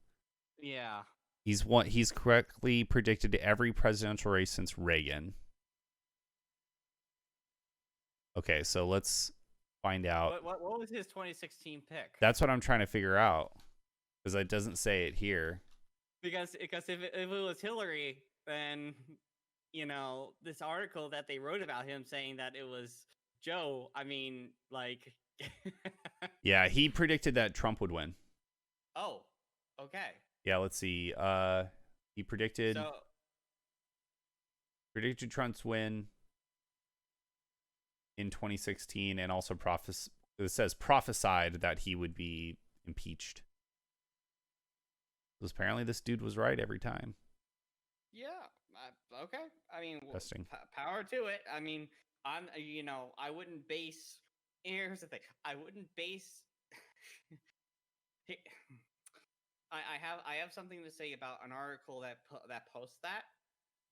Yeah. He's correctly predicted every presidential race since Reagan. Okay, so let's find out. What was his 2016 pick? That's what I'm trying to figure out because it doesn't say it here. Because if it was Hillary, then this article that they wrote about him saying that it was Joe. I mean, like, Yeah, he predicted that Trump would win. oh, okay. Yeah, let's see. He predicted So Trump's win in 2016, and also it says prophesied that he would be impeached. Because apparently this dude was right every time. yeah, okay. I mean, Testing. power to it. I mean, I wouldn't base. Here's the thing. I wouldn't base. I have something to say about an article that posts that,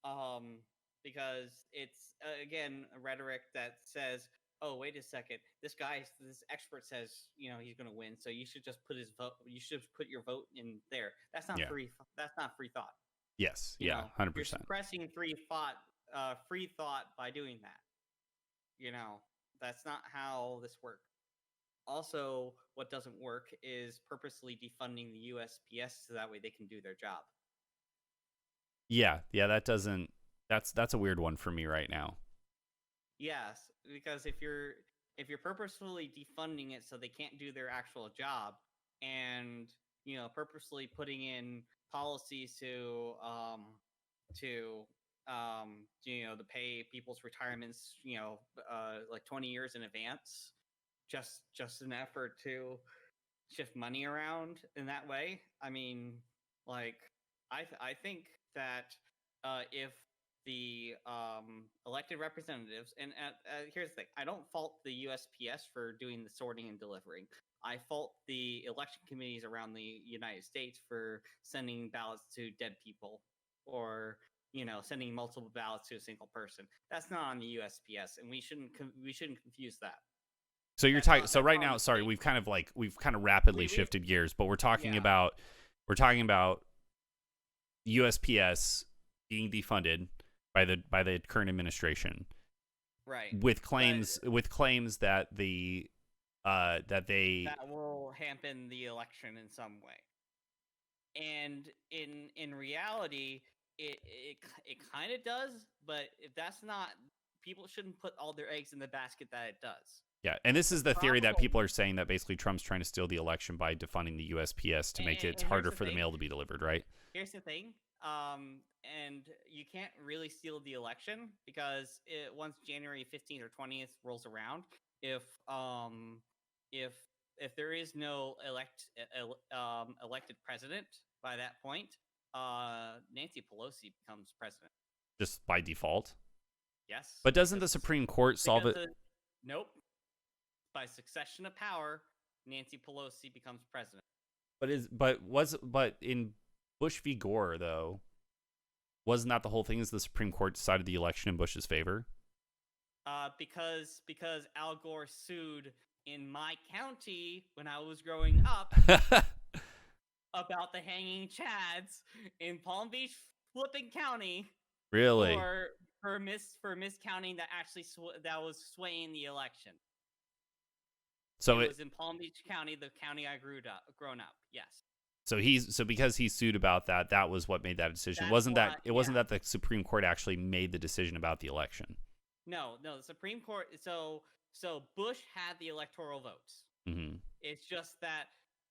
um, because it's again a rhetoric that says, "Oh, wait a second, this expert says he's going to win, so you should just put his vote. You should put your vote in there." That's not Yeah. free. That's not free thought. Yes. Yeah. 100%. You're suppressing free thought by doing that. That's not how this works. Also, what doesn't work is purposely defunding the USPS so that way they can do their job. Yeah. That doesn't. That's a weird one for me right now. Yes, because if you're purposefully defunding it so they can't do their actual job, and purposely putting in policies to pay people's retirements like 20 years in advance, just an effort to shift money around in that way. I mean, like, I think that if the elected representatives, and here's the thing, I don't fault the USPS for doing the sorting and delivering. I fault the election committees around the United States for sending ballots to dead people, or sending multiple ballots to a single person. That's not on the USPS, and we shouldn't confuse that. So you're talking. So right now, sorry, we've kind of rapidly shifted gears, but we're talking about USPS being defunded by the current administration, right? With claims that that will hamper the election in some way. And in reality, it kind of does, but if that's not, people shouldn't put all their eggs in the basket that it does. Yeah, and this is the theory that people are saying, that basically Trump's trying to steal the election by defunding the USPS to make it harder for the mail to be delivered, right? Here's the thing, and you can't really steal the election because once January 15th or 20th rolls around, if there is no elected president by that point, Nancy Pelosi becomes president. Just by default? Yes. But doesn't the Supreme Court solve it? Nope. By succession of power, Nancy Pelosi becomes president. But in Bush v. Gore though, wasn't that the whole thing? Is the Supreme Court decided the election in Bush's favor? Because Al Gore sued in my county when I was growing up about the hanging chads in Palm Beach, flipping county, Really? for miscounting that actually that was swaying the election. So it was in Palm Beach County, the county I grown up. Yes. So because he sued about that, that was what made that decision. Wasn't that the Supreme Court actually made the decision about the election? No, the Supreme Court. So Bush had the electoral votes. Mm-hmm. It's just that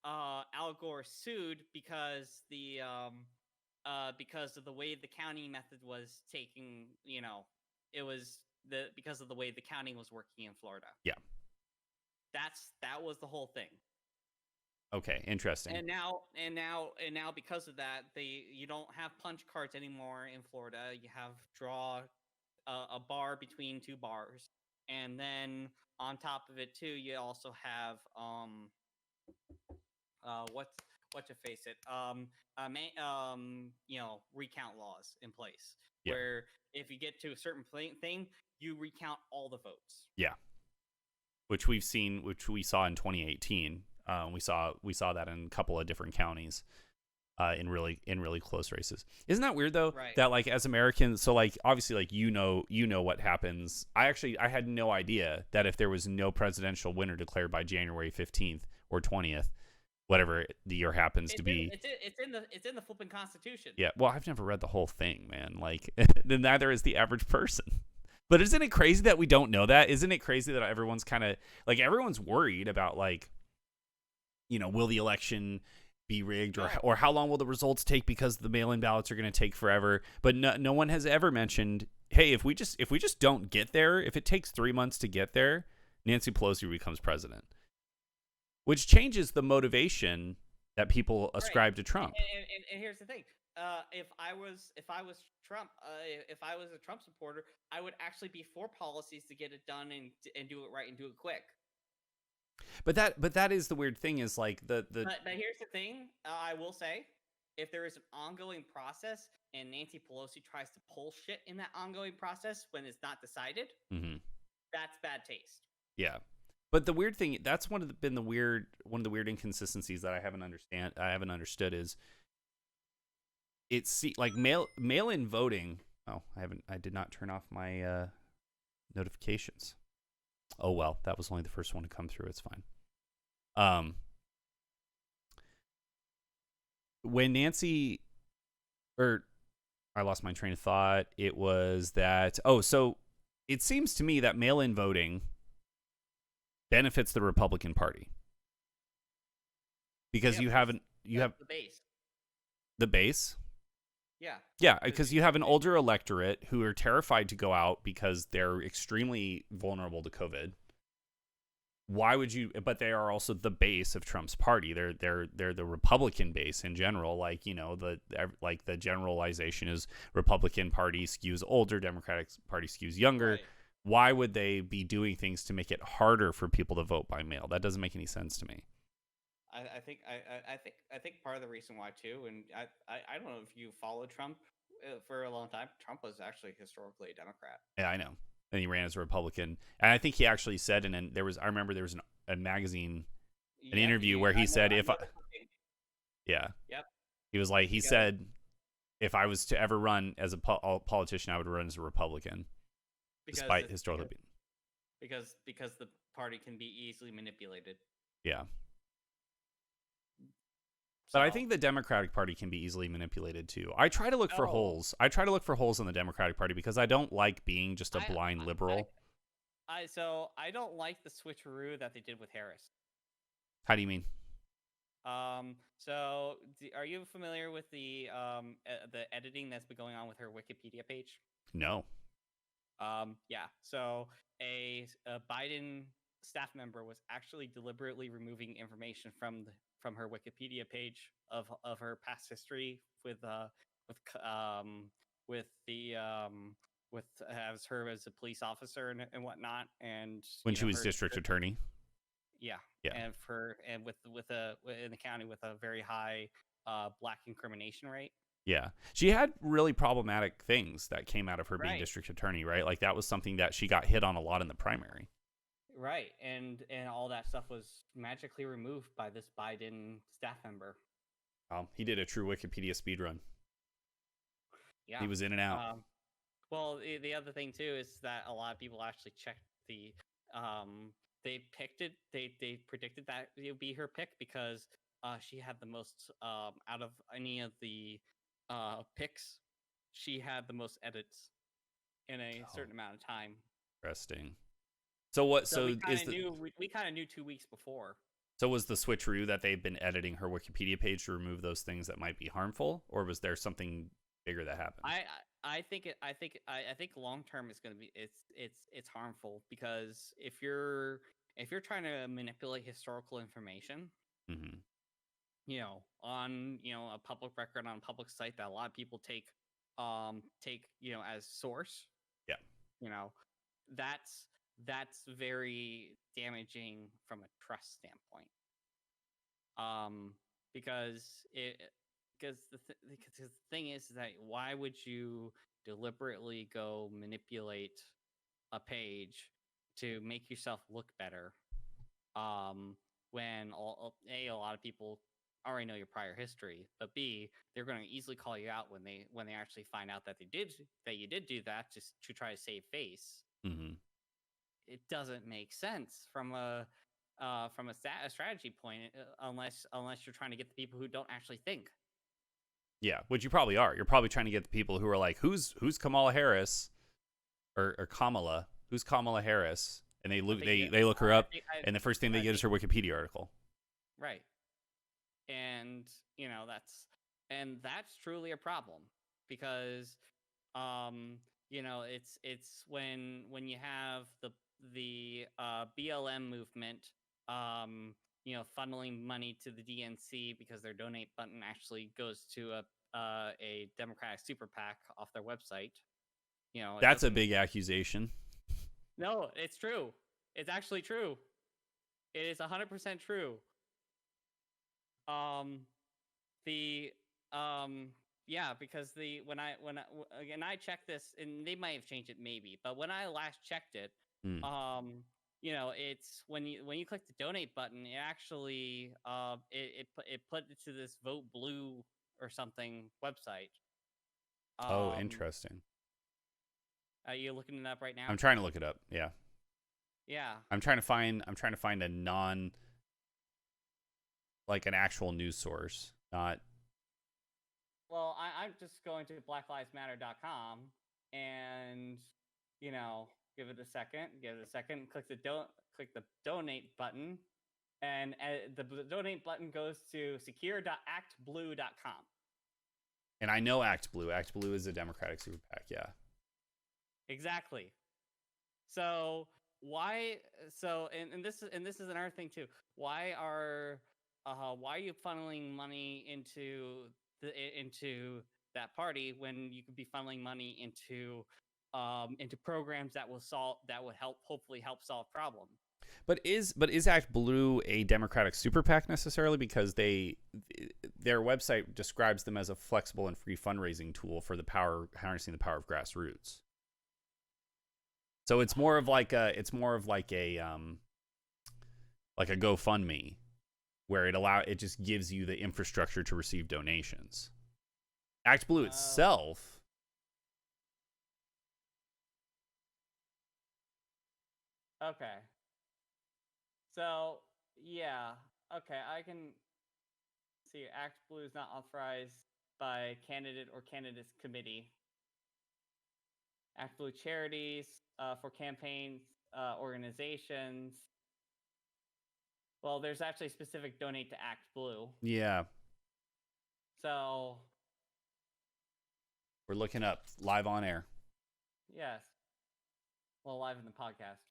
Al Gore sued because because of the way the counting method was taking. It was because of the way the counting was working in Florida. Yeah. That was the whole thing. Okay, interesting. And now because of that, you don't have punch cards anymore in Florida. You have draw a bar between two bars, and then on top of it too, you also have what to face it recount laws in place, where if you get to a certain thing, you recount all the votes. Yeah, which we saw in 2018. We saw that in a couple of different counties. In really close races. Isn't that weird though? Right. That like as Americans, so like obviously like you know what happens. I had no idea that if there was no presidential winner declared by January 15th or 20th, whatever the year happens to be. It's in the flipping Constitution. Yeah. Well, I've never read the whole thing, man. Like then neither is the average person. But isn't it crazy that we don't know that? Isn't it crazy that everyone's kind of like everyone's worried about like, will the election be rigged or how long will the results take because the mail-in ballots are going to take forever? But no one has ever mentioned, hey, if we just don't get there, if it takes 3 months to get there, Nancy Pelosi becomes president, which changes the motivation that people ascribe to Trump. And here's the thing: if I was Trump, if I was a Trump supporter, I would actually be for policies to get it done and do it right and do it quick. But that is the weird thing is like the. But here's the thing: I will say, if there is an ongoing process and Nancy Pelosi tries to pull shit in that ongoing process when it's not decided, that's bad taste. Yeah, but the weird thing that's one of the weird inconsistencies that I haven't understood is it's like mail-in voting. Oh, I did not turn off my notifications. Oh well, that was only the first one to come through. It's fine. When Nancy, I lost my train of thought. It was that. Oh, so it seems to me that mail-in voting benefits the Republican Party because you have the base. The base. Yeah. Yeah, because you have an older electorate who are terrified to go out because they're extremely vulnerable to COVID. Why would you? But they are also the base of Trump's party. They're the Republican base in general. Like the generalization is Republican Party skews older, Democratic Party skews younger. Right. Why would they be doing things to make it harder for people to vote by mail? That doesn't make any sense to me. I think part of the reason why too, and I don't know if you followed Trump for a long time. Trump was actually historically a Democrat. Yeah, I know. And he ran as a Republican, and I think he actually said, and there was a magazine, an interview where he said he said if I was to ever run as a politician, I would run as a Republican, despite historically being because the party can be easily manipulated. Yeah. But I think the Democratic Party can be easily manipulated too. I try to look for holes. I try to look for holes in the Democratic Party because I don't like being just a blind liberal. I don't like the switcheroo that they did with Harris. How do you mean? So are you familiar with the editing that's been going on with her Wikipedia page? No. Yeah. So a Biden staff member was actually deliberately removing information from her Wikipedia page of her past history with as her as a police officer and whatnot, and when she was district attorney. Yeah, Yeah. and with a in the county with a very high black incrimination rate. Yeah. She had really problematic things that came out of her being Right. district attorney, right? Like that was something that she got hit on a lot in the primary. Right, and all that stuff was magically removed by this Biden staff member. He did a true Wikipedia speedrun. Yeah. He was in and out. Well, the other thing too is that a lot of people actually checked the. They picked it. They predicted that it would be her pick because she had the most out of any of the picks. She had the most edits in a Oh, certain amount of time. interesting. So what? So we So kind is of the knew. We kind of knew 2 weeks before. so was the switcheroo that they've been editing her Wikipedia page to remove those things that might be harmful, or was there something bigger that happened? I think long term is going to be it's harmful because if you're trying to manipulate historical information, Mm-hmm. on a public record on a public site that a lot of people take as source, Yeah. you know that's very damaging from a trust standpoint. um because it because the thing is that why would you deliberately go manipulate a page to make yourself look better, um when a lot of people already know your prior history, but b, they're going to easily call you out when they actually find out that you did do that just to try to save face. Mm-hmm. It doesn't make sense from a strategy point, unless you're trying to get the people who don't actually think. Yeah, which you probably are. You're probably trying to get the people who are like, who's Kamala Harris or Kamala? Who's Kamala Harris? And they I look think you, they look her I up, think and the first thing they I get is think her Wikipedia article. right, and that's truly a problem because it's when you have the BLM movement, funneling money to the DNC because their donate button actually goes to a Democratic super PAC off their website. It That's a doesn't. big accusation. No, it's true. It's actually true. It is 100% true. Um, the yeah, because again, I checked this, and they might have changed it maybe, but when I last checked it, Mm. it's when you click the donate button, it actually it put it to this Vote Blue or something website. Oh, um interesting. are you looking it up right I'm now? trying to look it up. Yeah, Yeah. I'm trying to find a non like an actual news source, not. Well, I'm just going to blacklivesmatter.com and give it a second. Give it a second. Click the donate button, and the donate button goes to secure.actblue.com. And I know Act Blue. Act Blue is a Democratic super PAC. Yeah. Exactly. So why? So and this is another thing too. Why are you funneling money into that party when you could be funneling money into programs that will hopefully help solve problems? But is Act Blue a Democratic super PAC necessarily? Because their website describes them as a flexible and free fundraising tool for harnessing the power of grassroots. So it's more of like a GoFundMe where it just gives you the infrastructure to receive donations. Act Blue itself. Okay. So yeah, okay, I can see Act Blue is not authorized by candidate or candidates committee. Act Blue charities for campaigns, organizations. Well, there's actually specific donate to Act Blue. Yeah, So we're looking up live on air. yes, well, live in the podcast.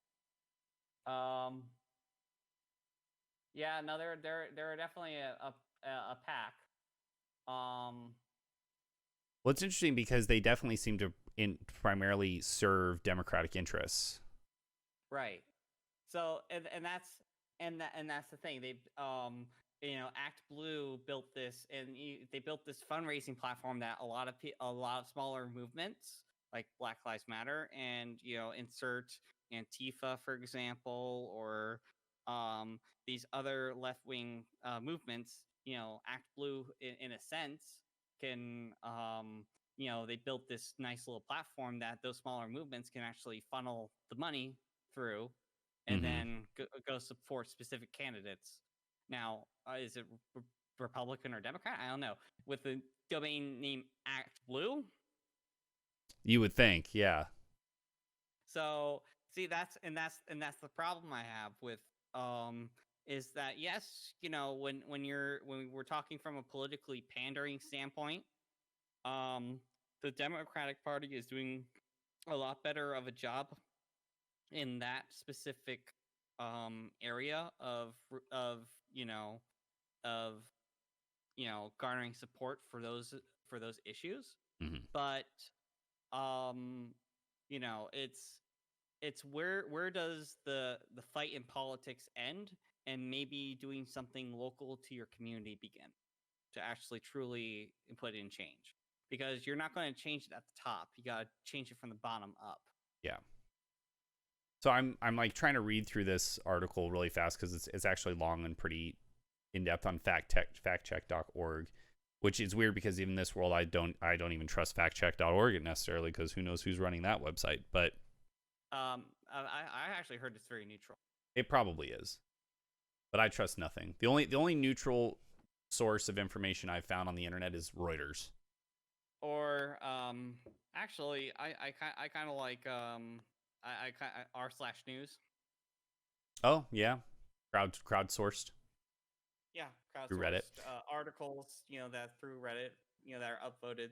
Um, yeah, no, they're definitely a pack. Well, it's interesting because they definitely seem to primarily serve Democratic interests. Right. So and and that's the thing. They Act Blue built this, and they built this fundraising platform that a lot of smaller movements like Black Lives Matter and insert Antifa, for example, or these other left wing movements. Act Blue, in a sense, can they built this nice little platform that those smaller movements can actually funnel the money through, and Mm-hmm. then go support specific candidates. Now, is it Republican or Democrat? I don't know. With the domain name Act Blue, You would think, yeah. so see that's the problem I have with is that, yes, when we're talking from a politically pandering standpoint, um the Democratic Party is doing a lot better of a job in that specific area of of garnering support for those issues. Mm-hmm. But um it's where does the fight in politics end, and maybe doing something local to your community begin, to actually truly put in change, because you're not going to change it at the top. You got to change it from the bottom up. Yeah. So I'm like trying to read through this article really fast because it's actually long and pretty in depth on factcheck.org, which is weird because even in this world I don't even trust factcheck.org necessarily, because who knows who's running that website. But I actually heard it's very neutral. it probably is, but I trust nothing. The only neutral source of information I've found on the internet is Reuters. Or actually, I kind of like r/news. Oh yeah, crowdsourced. Yeah, Through Reddit. crowdsourced articles, that through Reddit, that are upvoted,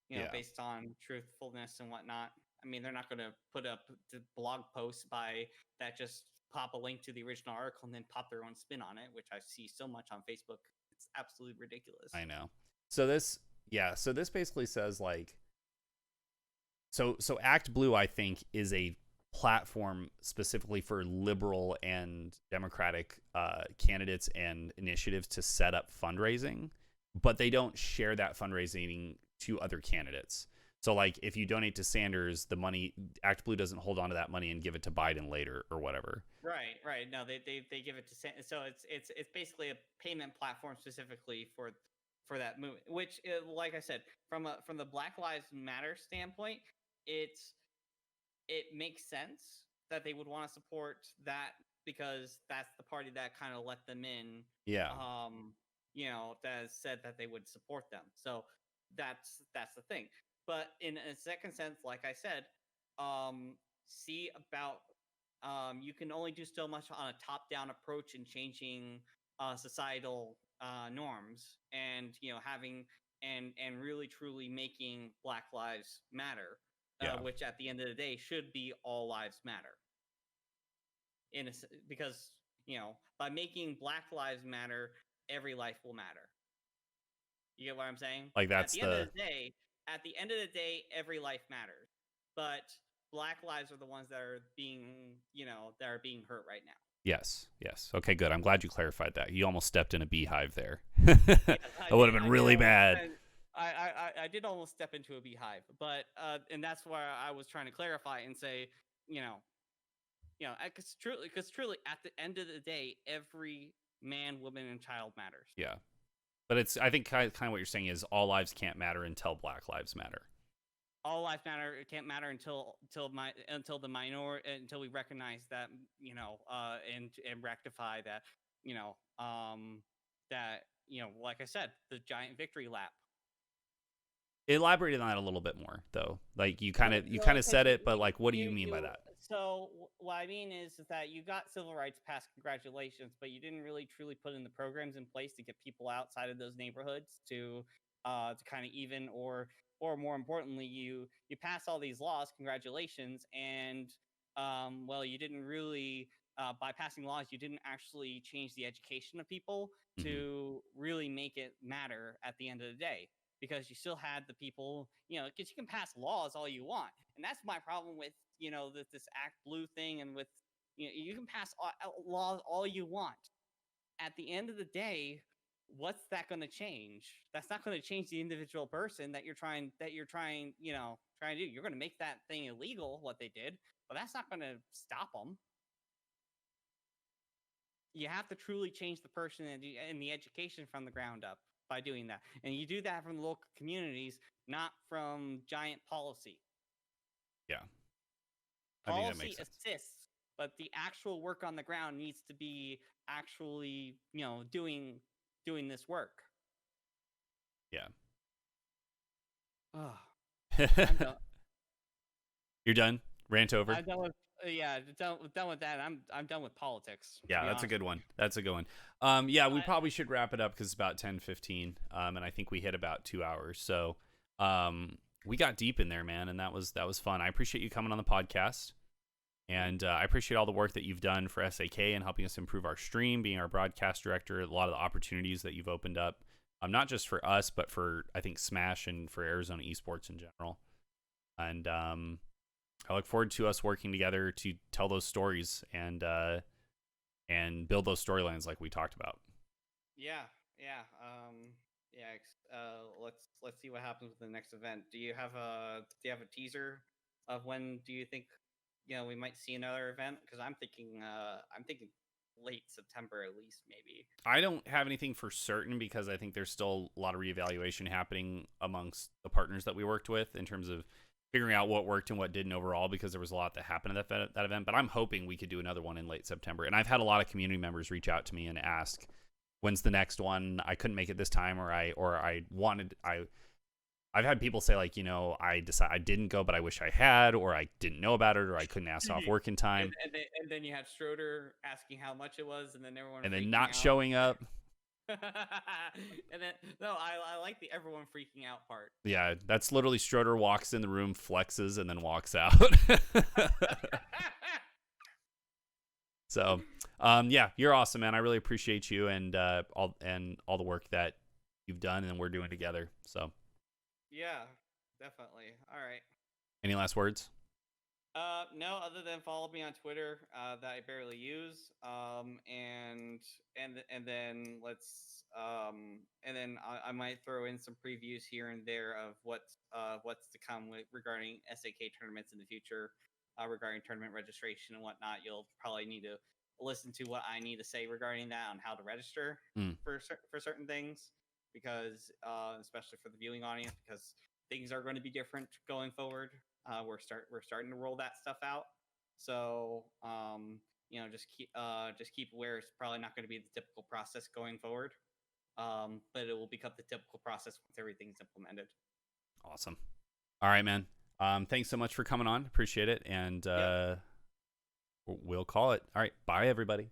Yeah. based on truthfulness and whatnot. I mean, they're not going to put up the blog posts that just pop a link to the original article and then pop their own spin on it, which I see so much on Facebook. It's absolutely ridiculous. I know. So this basically says like, so Act Blue, I think, is a platform specifically for liberal and democratic candidates and initiatives to set up fundraising, but they don't share that fundraising to other candidates. So like if you donate to Sanders, the money, Act Blue doesn't hold on to that money and give it to Biden later or whatever. Right. No, they give it to so it's basically a payment platform specifically for that movement. Which, like I said, from the Black Lives Matter standpoint, it makes sense that they would want to support that, because that's the party that kind of let them in. Yeah. That said that they would support them. So that's the thing. But in a second sense, like I said, see about you can only do so much on a top-down approach in changing societal norms, and having and really truly making Black Lives Matter, Yeah. which at the end of the day should be all lives matter. Because by making Black Lives Matter, every life will matter. You get what I'm saying? Like that's at the end of the day, every life matters. But Black lives are the ones that are being hurt right now. Yes. Okay, good. I'm glad you clarified that. You almost stepped in a beehive there. Yes, I would have been really mad. I did almost step into a beehive, but and that's why I was trying to clarify and say, because truly, at the end of the day, every man, woman, and child matters. Yeah. But I think kind of what you're saying is all lives can't matter until Black Lives Matter. All lives matter. It can't matter until the minority, until we recognize that, and rectify that, like I said, the giant victory lap. Elaborate on that a little bit more, though. Like you kind of said it, but like, what do you mean by that? So what I mean is that you got civil rights passed, congratulations, but you didn't really truly put in the programs in place to get people outside of those neighborhoods to kind of even, or more importantly, you pass all these laws, congratulations, and you didn't really by passing laws, you didn't actually change the education of people to really make it matter at the end of the day. Because you still had the people, because you can pass laws all you want. And that's my problem with, this Act Blue thing, and with You can pass laws all you want. At the end of the day, what's that going to change? That's not going to change the individual person that you're trying trying to do. You're going to make that thing illegal, what they did, but that's not going to stop them. You have to truly change the person and the education from the ground up by doing that. And you do that from the local communities, not from giant policy. Yeah. I think that makes Policy sense. assists, but the actual work on the ground needs to be actually, doing this work. Yeah. Oh, I'm done. You're done? Rant over? I'm done with done with that. I'm done with politics. Yeah, that's a good one. That's a good one. Yeah, we probably should wrap it up because it's about 10:15, and I think we hit about 2 hours. So, we got deep in there, man, and that was fun. I appreciate you coming on the podcast, and I appreciate all the work that you've done for SAK and helping us improve our stream, being our broadcast director. A lot of the opportunities that you've opened up, not just for us, but for I think Smash and for Arizona Esports in general. And I look forward to us working together to tell those stories and build those storylines like we talked about. Yeah. Let's see what happens with the next event. Do you have a teaser of when do you think we might see another event? Because I'm thinking late September at least, maybe. I don't have anything for certain because I think there's still a lot of reevaluation happening amongst the partners that we worked with in terms of figuring out what worked and what didn't overall, because there was a lot that happened at that event. But I'm hoping we could do another one in late September. And I've had a lot of community members reach out to me and ask, when's the next one? I couldn't make it this time, I've had people say, like, I didn't go, but I wish I had, or I didn't know about it, or I couldn't ask off work in time. And then you had Schroeder asking how much it was, and then everyone and then not showing up. And then I like the everyone freaking out part. Yeah, that's literally Schroeder walks in the room, flexes, and then walks out. So, yeah, you're awesome, man. I really appreciate you and all the work that you've done and we're doing together. So, yeah, definitely. All right. Any last words? No, other than follow me on Twitter that I barely use. And then I might throw in some previews here and there of what's to come regarding SAK tournaments in the future, regarding tournament registration and whatnot. You'll probably need to listen to what I need to say regarding that on how to register for certain things, because especially for the viewing audience, because things are going to be different going forward. We're starting to roll that stuff out. So just keep aware. It's probably not going to be the typical process going forward, but it will become the typical process once everything's implemented. Awesome. All right, man. Thanks so much for coming on. Appreciate it, and we'll call it. All right. Bye, everybody.